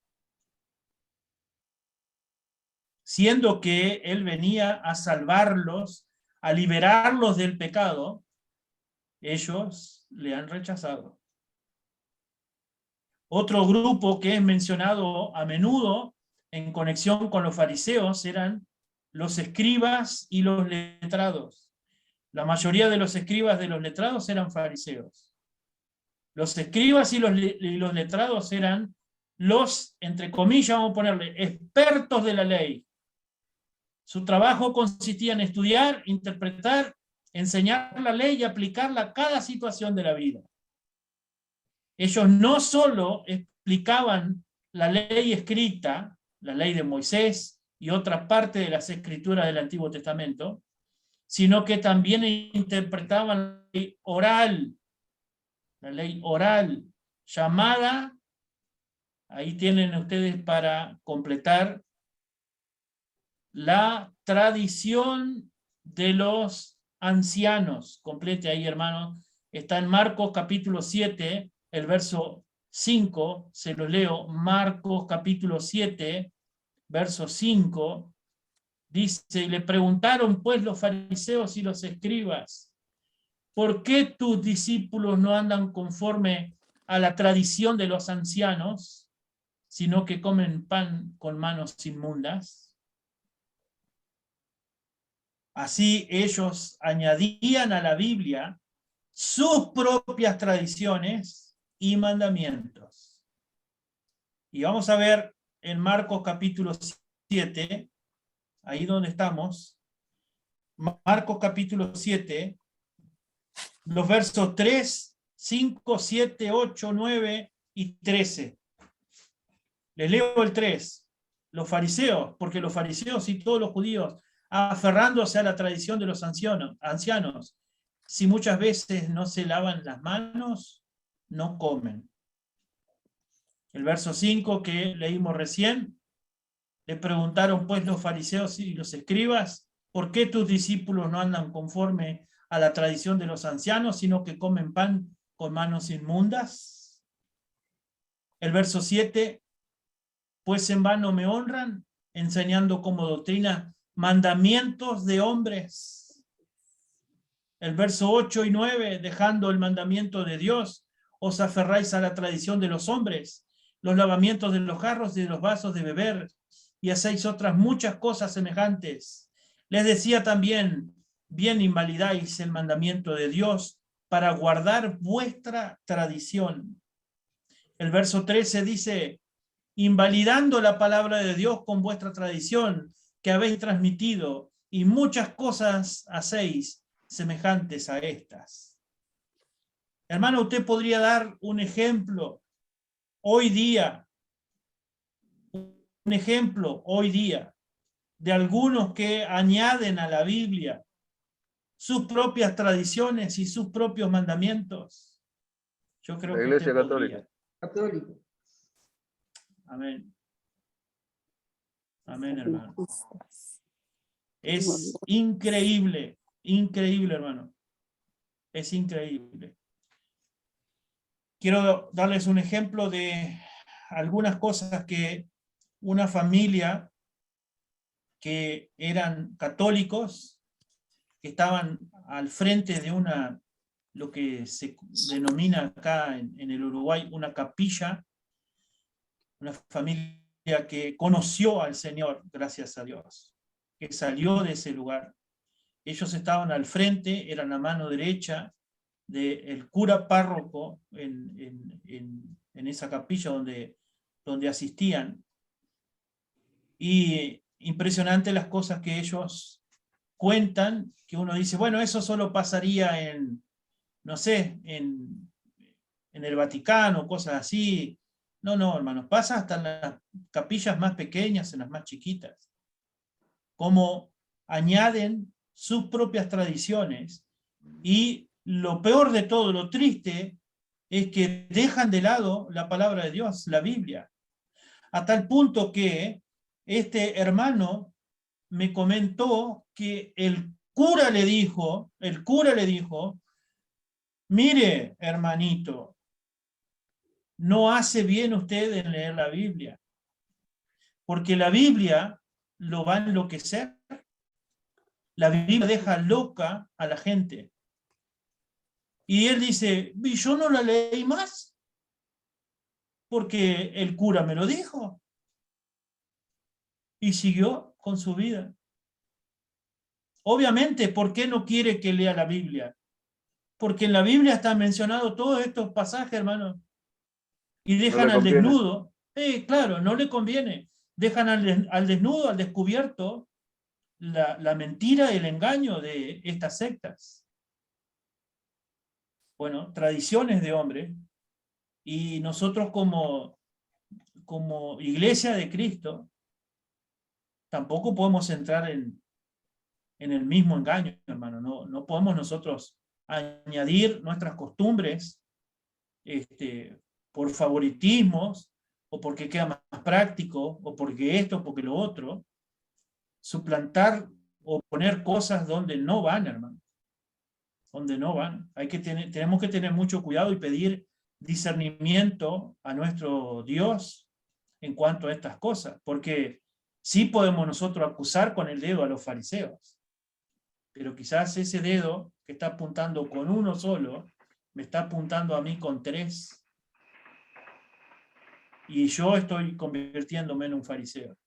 Siendo que Él venía a salvarlos, a liberarlos del pecado, ellos le han rechazado. Otro grupo que es mencionado a menudo en conexión con los fariseos eran los escribas y los letrados. La mayoría de los escribas de los letrados eran fariseos. Los escribas y los letrados eran los, entre comillas, vamos a ponerle, expertos de la ley. Su trabajo consistía en estudiar, interpretar, enseñar la ley y aplicarla a cada situación de la vida. Ellos no solo explicaban la ley escrita, la ley de Moisés y otra parte de las escrituras del Antiguo Testamento, sino que también interpretaban la ley oral, llamada, ahí tienen ustedes para completar, la tradición de los ancianos. Complete ahí, hermano. Está en Marcos capítulo 7, el verso 5, se lo leo. Marcos capítulo 7, verso 5. Dice, y le preguntaron pues los fariseos y los escribas, ¿por qué tus discípulos no andan conforme a la tradición de los ancianos, sino que comen pan con manos inmundas? Así ellos añadían a la Biblia sus propias tradiciones y mandamientos. Y vamos a ver en Marcos capítulo 7, ahí donde estamos, Marcos capítulo 7, los versos 3, 5, 7, 8, 9 y 13. Les leo el 3. Los fariseos, porque los fariseos y todos los judíos, aferrándose a la tradición de los ancianos, si muchas veces no se lavan las manos, no comen. El verso 5 que leímos recién, le preguntaron pues los fariseos y los escribas, ¿por qué tus discípulos no andan conforme a la tradición de los ancianos, sino que comen pan con manos inmundas? El verso 7, pues en vano me honran, enseñando como doctrina mandamientos de hombres. El verso 8 y 9, dejando el mandamiento de Dios, os aferráis a la tradición de los hombres, los lavamientos de los jarros y de los vasos de beber, y hacéis otras muchas cosas semejantes. Les decía también, bien invalidáis el mandamiento de Dios para guardar vuestra tradición. El verso 13 dice, invalidando la palabra de Dios con vuestra tradición que habéis transmitido, y muchas cosas hacéis semejantes a estas. Hermano, usted podría dar un ejemplo hoy día, de algunos que añaden a la Biblia sus propias tradiciones y sus propios mandamientos. Yo creo la que Iglesia usted podría. Católica. Amén. Amén, hermano. Es increíble, increíble, hermano. Es increíble. Quiero darles un ejemplo de algunas cosas que una familia que eran católicos, que estaban al frente de una lo que se denomina acá en el Uruguay una capilla, una familia que conoció al Señor, gracias a Dios, que salió de ese lugar. Ellos estaban al frente, eran la mano derecha del cura párroco en esa capilla donde asistían. Y impresionante las cosas que ellos cuentan, que uno dice, bueno, eso solo pasaría no sé, en el Vaticano, cosas así. No, no, hermanos, pasa hasta en las capillas más pequeñas, en las más chiquitas. Como añaden sus propias tradiciones, y lo peor de todo, lo triste, es que dejan de lado la palabra de Dios, la Biblia, a tal punto que este hermano me comentó que el cura le dijo, mire, hermanito, no hace bien usted en leer la Biblia, porque la Biblia lo va a enloquecer. La Biblia deja loca a la gente. Y él dice, ¿y yo no la leí más? Porque el cura me lo dijo. Y siguió con su vida. Obviamente, ¿por qué no quiere que lea la Biblia? Porque en la Biblia están mencionados todos estos pasajes, hermano. Y dejan le al conviene. desnudo. Claro, no le conviene. Dejan al desnudo, al descubierto, la mentira y el engaño de estas sectas. Bueno, tradiciones de hombre. Y nosotros como Iglesia de Cristo, tampoco podemos entrar en el mismo engaño, hermano. No podemos nosotros añadir nuestras costumbres por favoritismos, o porque queda más práctico, o porque esto, porque lo otro, suplantar o poner cosas donde no van, hermano. Donde no van. Tenemos que tener mucho cuidado y pedir discernimiento a nuestro Dios en cuanto a estas cosas, porque sí podemos nosotros acusar con el dedo a los fariseos, pero quizás ese dedo que está apuntando con uno solo, me está apuntando a mí con 3, y yo estoy convirtiéndome en un fariseo,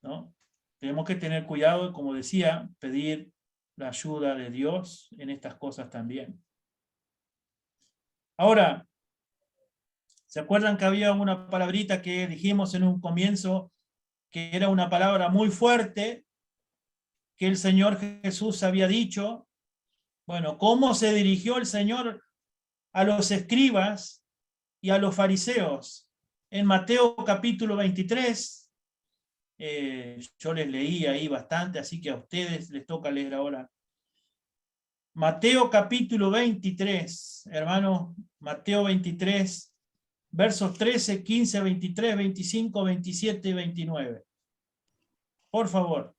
¿no? Tenemos que tener cuidado, como decía, pedir la ayuda de Dios en estas cosas también. Ahora, ¿se acuerdan que había una palabrita que dijimos en un comienzo, que era una palabra muy fuerte, que el Señor Jesús había dicho? Bueno, ¿cómo se dirigió el Señor a los escribas y a los fariseos? En Mateo capítulo 23, yo les leí ahí bastante, así que a ustedes les toca leer ahora. Mateo capítulo 23, hermanos, Mateo 23, versos 13, 15, 23, 25, 27 y 29. Por favor.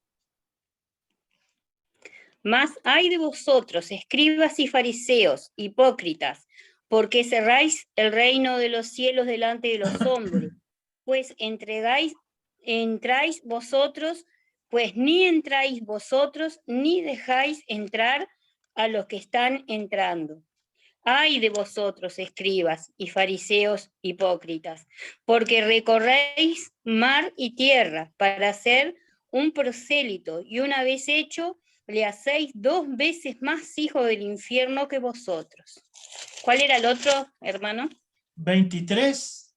Mas ay de vosotros, escribas y fariseos, hipócritas, porque cerráis el reino de los cielos delante de los hombres, pues entráis vosotros, pues ni entráis vosotros, ni dejáis entrar a los que están entrando. Ay de vosotros, escribas y fariseos hipócritas, porque recorréis mar y tierra para hacer un prosélito, y una vez hecho, le hacéis 2 veces más hijo del infierno que vosotros. ¿Cuál era el otro, hermano? 23.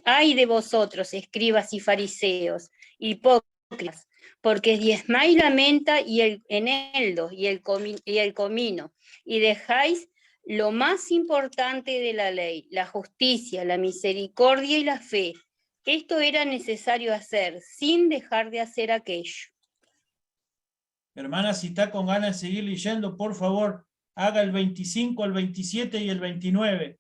Ay de vosotros, escribas y fariseos, hipócritas, porque diezmáis la menta y el eneldo y el comino, y dejáis lo más importante de la ley, la justicia, la misericordia y la fe. Esto era necesario hacer, sin dejar de hacer aquello. Hermana, si está con ganas de seguir leyendo, por favor, haga el 25, el 27 y el 29.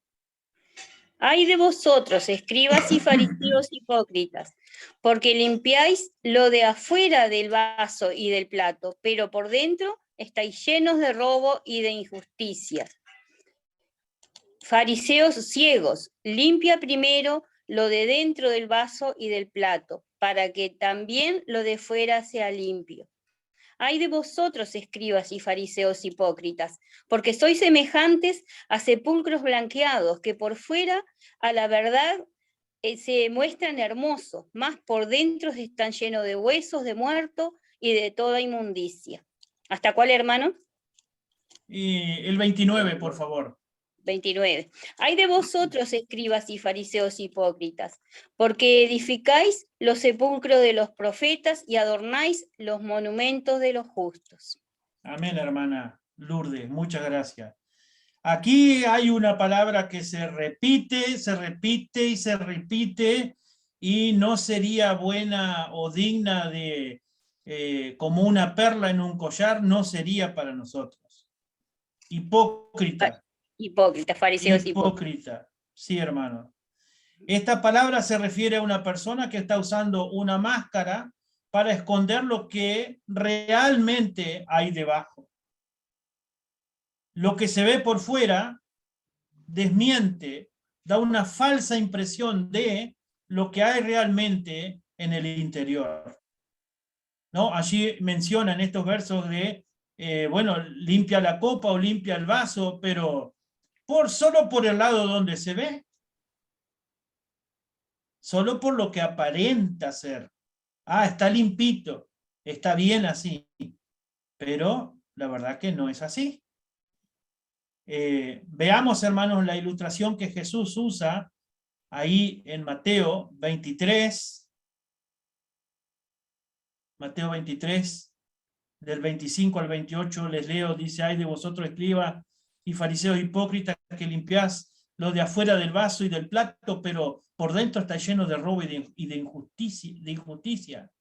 Ay de vosotros, escribas y fariseos hipócritas, porque limpiáis lo de afuera del vaso y del plato, pero por dentro estáis llenos de robo y de injusticia. Fariseos ciegos, limpia primero lo de dentro del vaso y del plato, para que también lo de fuera sea limpio. Ay de vosotros, escribas y fariseos hipócritas, porque sois semejantes a sepulcros blanqueados, que por fuera, a la verdad, se muestran hermosos, más por dentro están llenos de huesos de muerto y de toda inmundicia. ¿Hasta cuál, hermano? Y el 29, por favor. 29. Ay de vosotros, escribas y fariseos hipócritas, porque edificáis los sepulcros de los profetas y adornáis los monumentos de los justos. Amén, hermana Lourdes, muchas gracias. Aquí hay una palabra que se repite y se repite, y no sería buena o digna de, como una perla en un collar, no sería para nosotros. Hipócrita. Hipócritas, fariseos hipócritas. Hipócrita, sí, hermano. Esta palabra se refiere a una persona que está usando una máscara para esconder lo que realmente hay debajo. Lo que se ve por fuera desmiente, da una falsa impresión de lo que hay realmente en el interior. ¿No? Allí mencionan estos versos de, bueno, limpia la copa o limpia el vaso, pero solo por el lado donde se ve, solo por lo que aparenta ser. Ah, está limpito, está bien así, pero la verdad que no es así. Veamos, hermanos, la ilustración que Jesús usa ahí en Mateo 23. Mateo 23, del 25 al 28, les leo, dice: ay de vosotros, escribas y fariseos hipócritas, que limpiás lo de afuera del vaso y del plato, pero por dentro está lleno de robo y de injusticia.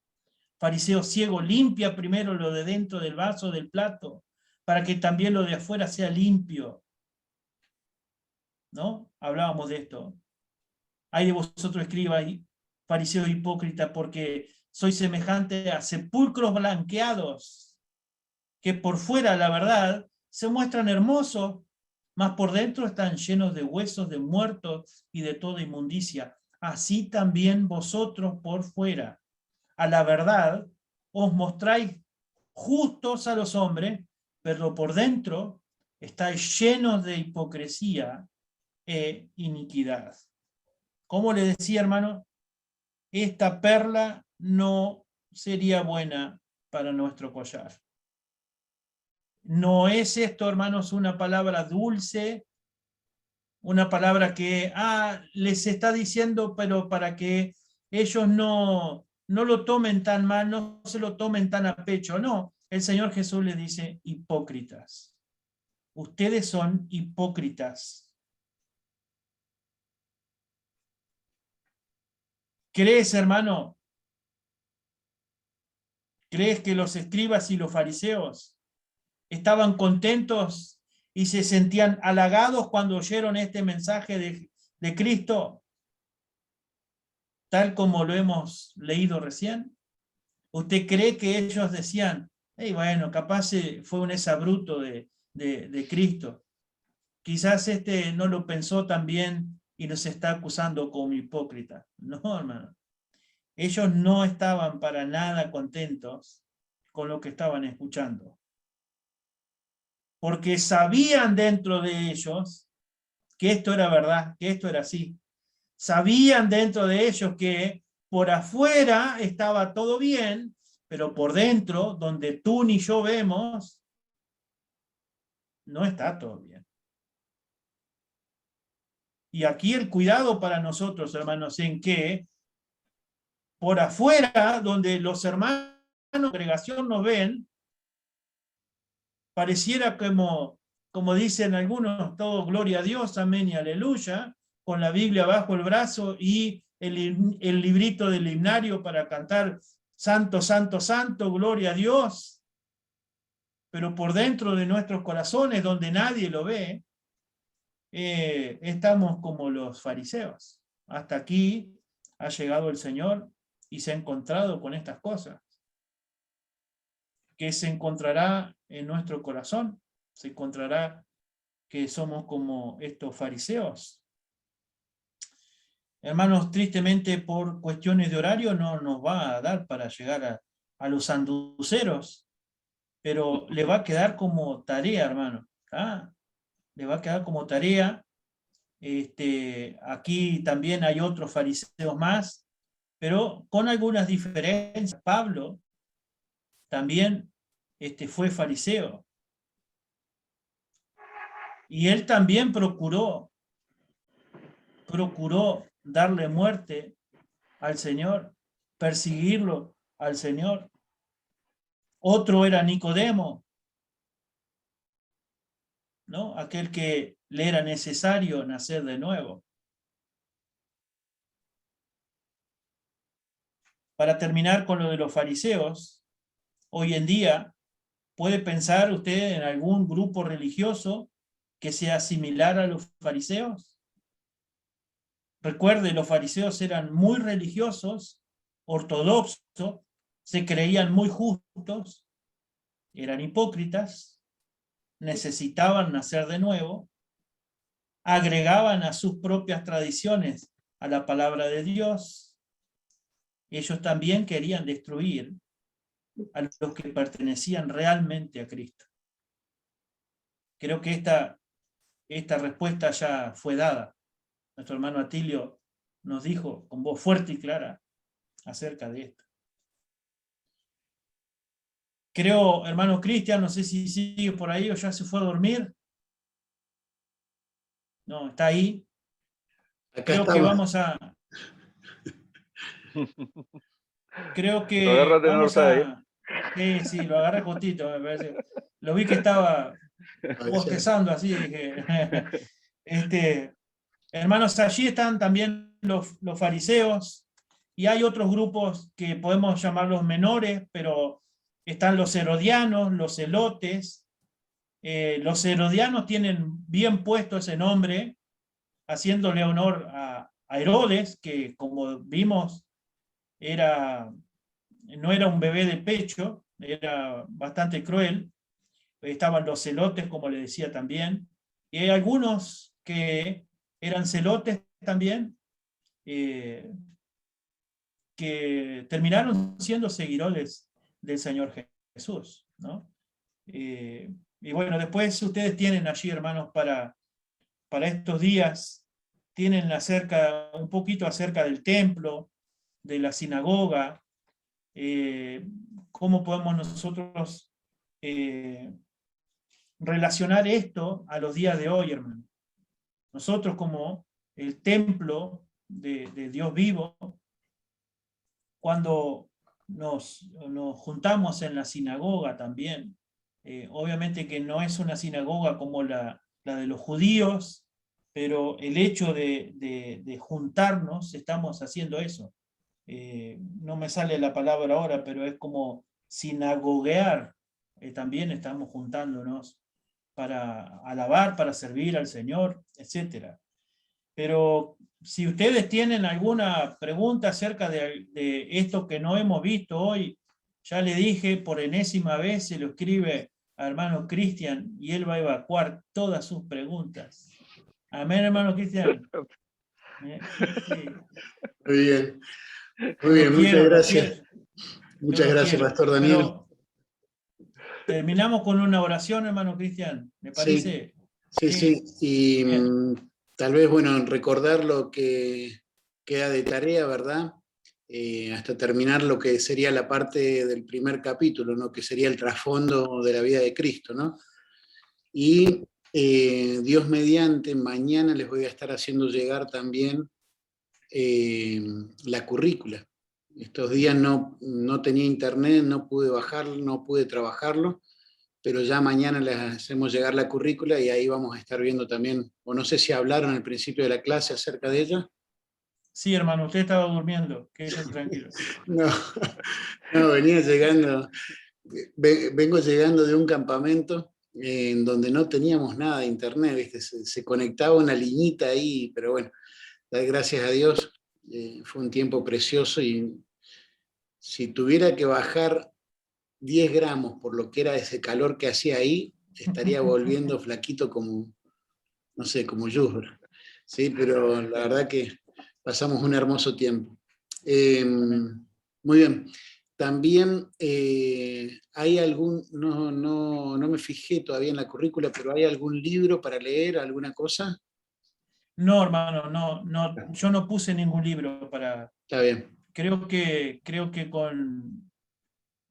Fariseo ciego, limpia primero lo de dentro del vaso, del plato, para que también lo de afuera sea limpio. ¿No? Hablábamos de esto. Ay de vosotros, escribas y fariseos hipócritas, porque sois semejante a sepulcros blanqueados, que por fuera, la verdad, se muestran hermosos, mas por dentro están llenos de huesos de muertos y de toda inmundicia. Así también vosotros por fuera, a la verdad, os mostráis justos a los hombres, pero por dentro estáis llenos de hipocresía e iniquidad. Como le decía, hermano, esta perla no sería buena para nuestro collar. No es esto, hermanos, una palabra dulce, una palabra que les está diciendo, pero para que ellos no lo tomen tan mal, no se lo tomen tan a pecho. No, el Señor Jesús les dice: hipócritas. Ustedes son hipócritas. ¿Crees, hermano? ¿Crees que los escribas y los fariseos estaban contentos y se sentían halagados cuando oyeron este mensaje de Cristo, tal como lo hemos leído recién? ¿Usted cree que ellos decían: hey, bueno, capaz fue un exabruto de Cristo? Quizás no lo pensó tan bien y nos está acusando como hipócrita. No, hermano. Ellos no estaban para nada contentos con lo que estaban escuchando, porque sabían dentro de ellos que esto era verdad, que esto era así. Sabían dentro de ellos que por afuera estaba todo bien, pero por dentro, donde tú ni yo vemos, no está todo bien. Y aquí el cuidado para nosotros, hermanos, en que por afuera, donde los hermanos de la congregación nos ven, pareciera como dicen algunos, todo gloria a Dios, amén y aleluya, con la Biblia bajo el brazo y el librito del himnario para cantar santo, santo, santo, gloria a Dios. Pero por dentro de nuestros corazones, donde nadie lo ve, estamos como los fariseos. Hasta aquí ha llegado el Señor y se ha encontrado con estas cosas. ¿Qué se encontrará en nuestro corazón? Se encontrará que somos como estos fariseos. Hermanos, tristemente por cuestiones de horario no nos va a dar para llegar a los sanduceros, pero le va a quedar como tarea, hermano. ¿Ah? Le va a quedar como tarea. Aquí también hay otros fariseos más, pero con algunas diferencias. Pablo también fue fariseo. Y él también procuró darle muerte al Señor, perseguirlo al Señor. Otro era Nicodemo, ¿no? Aquel que le era necesario nacer de nuevo. Para terminar con lo de los fariseos, hoy en día, ¿puede pensar usted en algún grupo religioso que sea similar a los fariseos? Recuerde, los fariseos eran muy religiosos, ortodoxos, se creían muy justos, eran hipócritas, necesitaban nacer de nuevo, agregaban a sus propias tradiciones a la palabra de Dios. Ellos también querían destruir a los que pertenecían realmente a Cristo. Creo que esta respuesta ya fue dada. Nuestro hermano Atilio nos dijo con voz fuerte y clara acerca de esto. Creo, hermano Cristian, no sé si sigue por ahí o ya se fue a dormir. No, está ahí. Creo que vamos a... Creo que vamos a... Sí, lo agarré justito, me parece. Lo vi que estaba bostezando así, dije... Hermanos, allí están también los fariseos, y hay otros grupos que podemos llamarlos menores, pero están los herodianos, los celotes. Los herodianos tienen bien puesto ese nombre, haciéndole honor a Herodes, que como vimos no era un bebé de pecho, era bastante cruel. Estaban los celotes, como le decía también, y hay algunos que eran celotes también, que terminaron siendo seguidores del Señor Jesús, ¿no? Y bueno, después ustedes tienen allí, hermanos, para estos días, tienen un poquito acerca del templo, de la sinagoga, cómo podemos nosotros relacionar esto a los días de hoy, hermano. Nosotros como el templo de Dios vivo, cuando nos juntamos en la sinagoga también, obviamente que no es una sinagoga como la de los judíos, pero el hecho de juntarnos, estamos haciendo eso. No me sale la palabra ahora, pero es como sinagoguear. También estamos juntándonos para alabar, para servir al Señor, etc. Pero si ustedes tienen alguna pregunta acerca de esto que no hemos visto hoy, ya le dije, por enésima vez se lo escribe a hermano Cristian y él va a evacuar todas sus preguntas. Amén, hermano Cristian. Sí. Muy bien. Muy bien, muchas gracias. Muchas gracias, Pastor Daniel. Pero terminamos con una oración, hermano Cristian, ¿me parece? Sí. Y tal vez, bueno, recordar lo que queda de tarea, ¿verdad? Hasta terminar lo que sería la parte del primer capítulo, ¿no? Que sería el trasfondo de la vida de Cristo, ¿no? Y Dios mediante, mañana les voy a estar haciendo llegar también la currícula. Estos días no tenía internet, no pude bajarlo, no pude trabajarlo, pero ya mañana les hacemos llegar la currícula y ahí vamos a estar viendo también, o no sé si hablaron al principio de la clase acerca de ella. Sí, hermano, usted estaba durmiendo, quédese tranquilo. No, venía llegando, vengo llegando de un campamento en donde no teníamos nada de internet, ¿viste? Se conectaba una liñita ahí, pero bueno, gracias a Dios, fue un tiempo precioso y si tuviera que bajar 10 gramos por lo que era ese calor que hacía ahí, estaría volviendo flaquito como, no sé, como Yusra. Sí, pero la verdad que pasamos un hermoso tiempo. Muy bien. también hay algún, no me fijé todavía en la currícula, pero ¿hay algún libro para leer, alguna cosa? No, hermano, yo no puse ningún libro para... Está bien. Creo que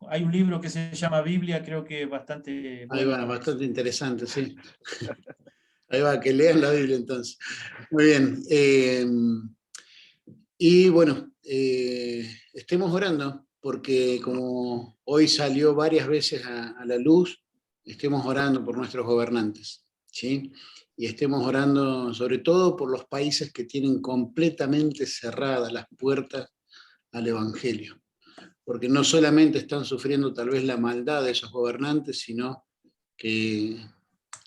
hay un libro que se llama Biblia, creo que es bastante Ahí bueno. va, bastante interesante, sí. Ahí va, que lean la Biblia entonces. Muy bien. Y bueno, estemos orando, porque como hoy salió varias veces a la luz, estemos orando por nuestros gobernantes, ¿sí? Y estemos orando sobre todo por los países que tienen completamente cerradas las puertas al Evangelio, porque no solamente están sufriendo tal vez la maldad de esos gobernantes, sino que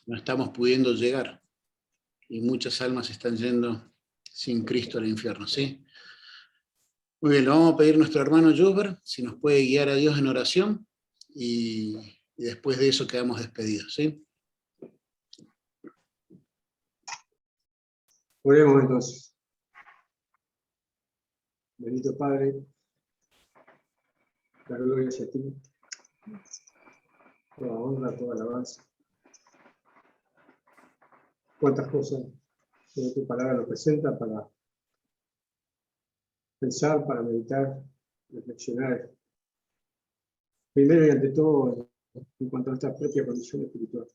no estamos pudiendo llegar, y muchas almas están yendo sin Cristo al infierno, ¿sí? Muy bien, le vamos a pedir a nuestro hermano Jover si nos puede guiar a Dios en oración y después de eso quedamos despedidos, ¿sí? Oremos entonces. Bendito Padre, la gloria es a ti, toda honra, toda alabanza. Cuántas cosas tu palabra nos presenta para pensar, para meditar, reflexionar. Primero y ante todo, en cuanto a nuestra propia condición espiritual.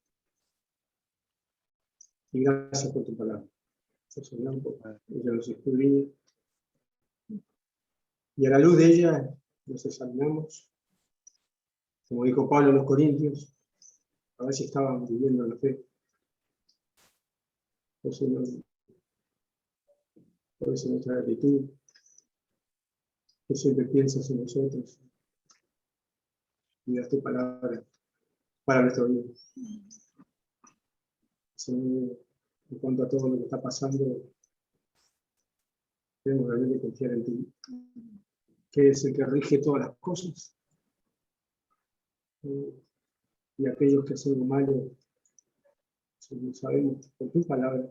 Y gracias por tu palabra. Señor, ella nos escudriña. Y a la luz de ella nos examinamos. Como dijo Pablo a los Corintios, a ver si estaban viviendo en la fe. Oh Señor, por eso nuestra gratitud, que siempre piensas en nosotros y das tu palabra para nuestro bien. Señor, en cuanto a todo lo que está pasando, debemos realmente confiar en ti, que es el que rige todas las cosas. Y aquellos que hacen lo malo, sabemos por tu palabra,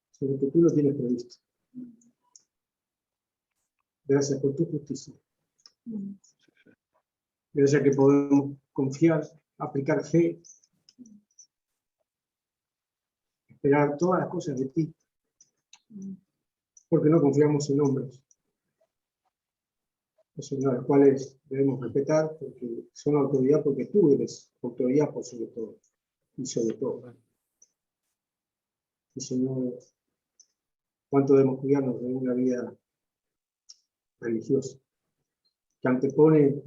sobre que tú lo tienes previsto. Gracias por tu justicia. Gracias que podemos confiar, aplicar fe, esperar todas las cosas de ti, porque no confiamos en hombres, Señor, los cuales debemos respetar, porque son autoridad, porque tú eres autoridad por sobre todo, y sobre todo. Y Señor, cuánto debemos cuidarnos de una vida religiosa, que antepone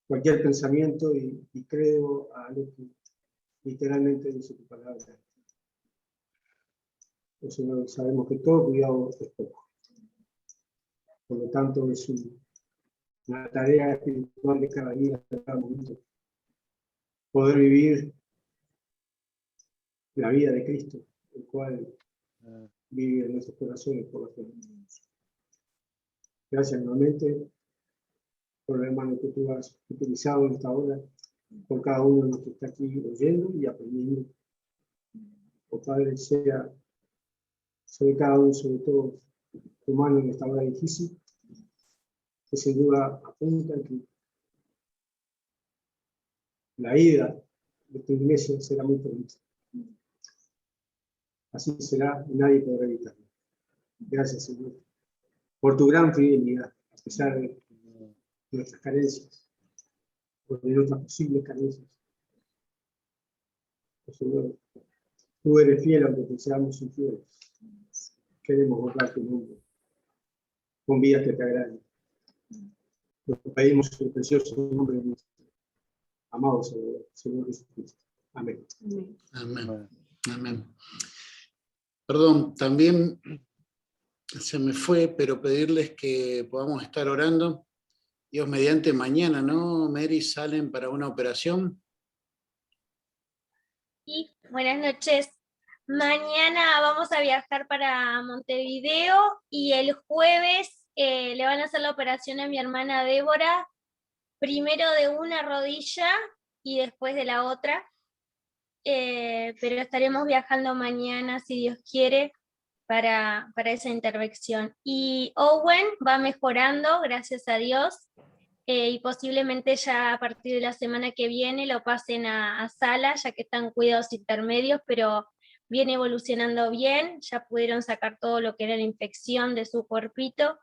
cualquier pensamiento y creo a lo que literalmente dice tu palabra. Oh, Señor, sabemos que todo cuidado es poco. Por lo tanto, es una tarea espiritual de cada día, de cada momento. Poder vivir la vida de Cristo, el cual vive en nuestros corazones por la fe. Gracias nuevamente por el hermano que tú has utilizado en esta hora, por cada uno de los que está aquí oyendo y aprendiendo. Oh Padre, sea sobre cada uno, sobre todo, tu mano en esta hora difícil, que sin duda apunta que la ida de tu iglesia será muy pronto. Así será y nadie podrá evitarlo. Gracias, Señor, por tu gran fidelidad, a pesar de nuestras carencias, por de nuestras posibles carencias. Señor, tú eres fiel aunque te seamos infieles. Queremos honrar tu nombre con vidas que te agraden. Lo pedimos en el precioso nombre de nuestro amado Señor Jesucristo. Amén. Amén. Amén. Perdón, también se me fue, pero pedirles que podamos estar orando. Dios mediante mañana, ¿no, Mary? Salen para una operación. Y buenas noches. Mañana vamos a viajar para Montevideo y el jueves le van a hacer la operación a mi hermana Débora, primero de una rodilla y después de la otra. Pero estaremos viajando mañana, si Dios quiere, para esa intervención. Y Owen va mejorando, gracias a Dios. y posiblemente ya a partir de la semana que viene lo pasen a sala, ya que están cuidados intermedios, pero viene evolucionando bien, ya pudieron sacar todo lo que era la infección de su cuerpito,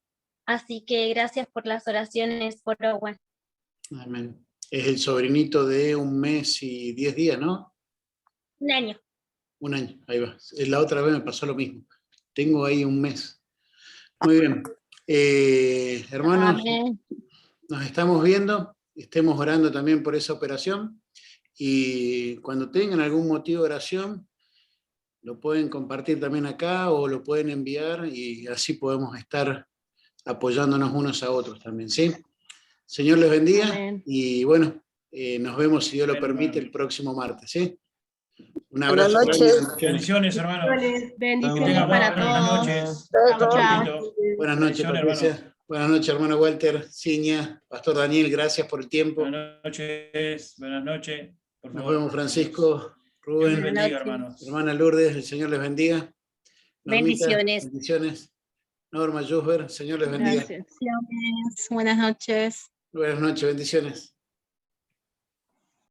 así que gracias por las oraciones por Owen. Amén. Es el sobrinito de 1 mes y 10 días, ¿no? 1 año. 1 año, ahí va. La otra vez me pasó lo mismo. Tengo ahí 1 mes. Muy bien. Hermanos, Amén. nos estamos viendo. Estemos orando también por esa operación. Y cuando tengan algún motivo de oración, lo pueden compartir también acá o lo pueden enviar y así podemos estar apoyándonos unos a otros también, ¿sí? Señor les bendiga. Amén. Y bueno, nos vemos, si Dios lo Amén, permite, hermano. el próximo martes, ¿sí? Un Buenas abrazo. noches. Bendiciones, hermanos. Bendiciones Tengan para buenas todos. noches. Luego. Chao. Buenas noches, Bendiciones, Patricia. hermano. Buenas noches, hermano Walter, Ciña, Pastor Daniel, gracias por el tiempo. Buenas noches. Buenas noches. Por Nos favor. vemos, Francisco, Dios les Rubén, bendiga, hermanos. hermana Lourdes, el Señor les bendiga. Normita, Bendiciones. bendiciones. Norma Jusber, el Señor les bendiga. Gracias. Buenas noches. Buenas noches, bendiciones.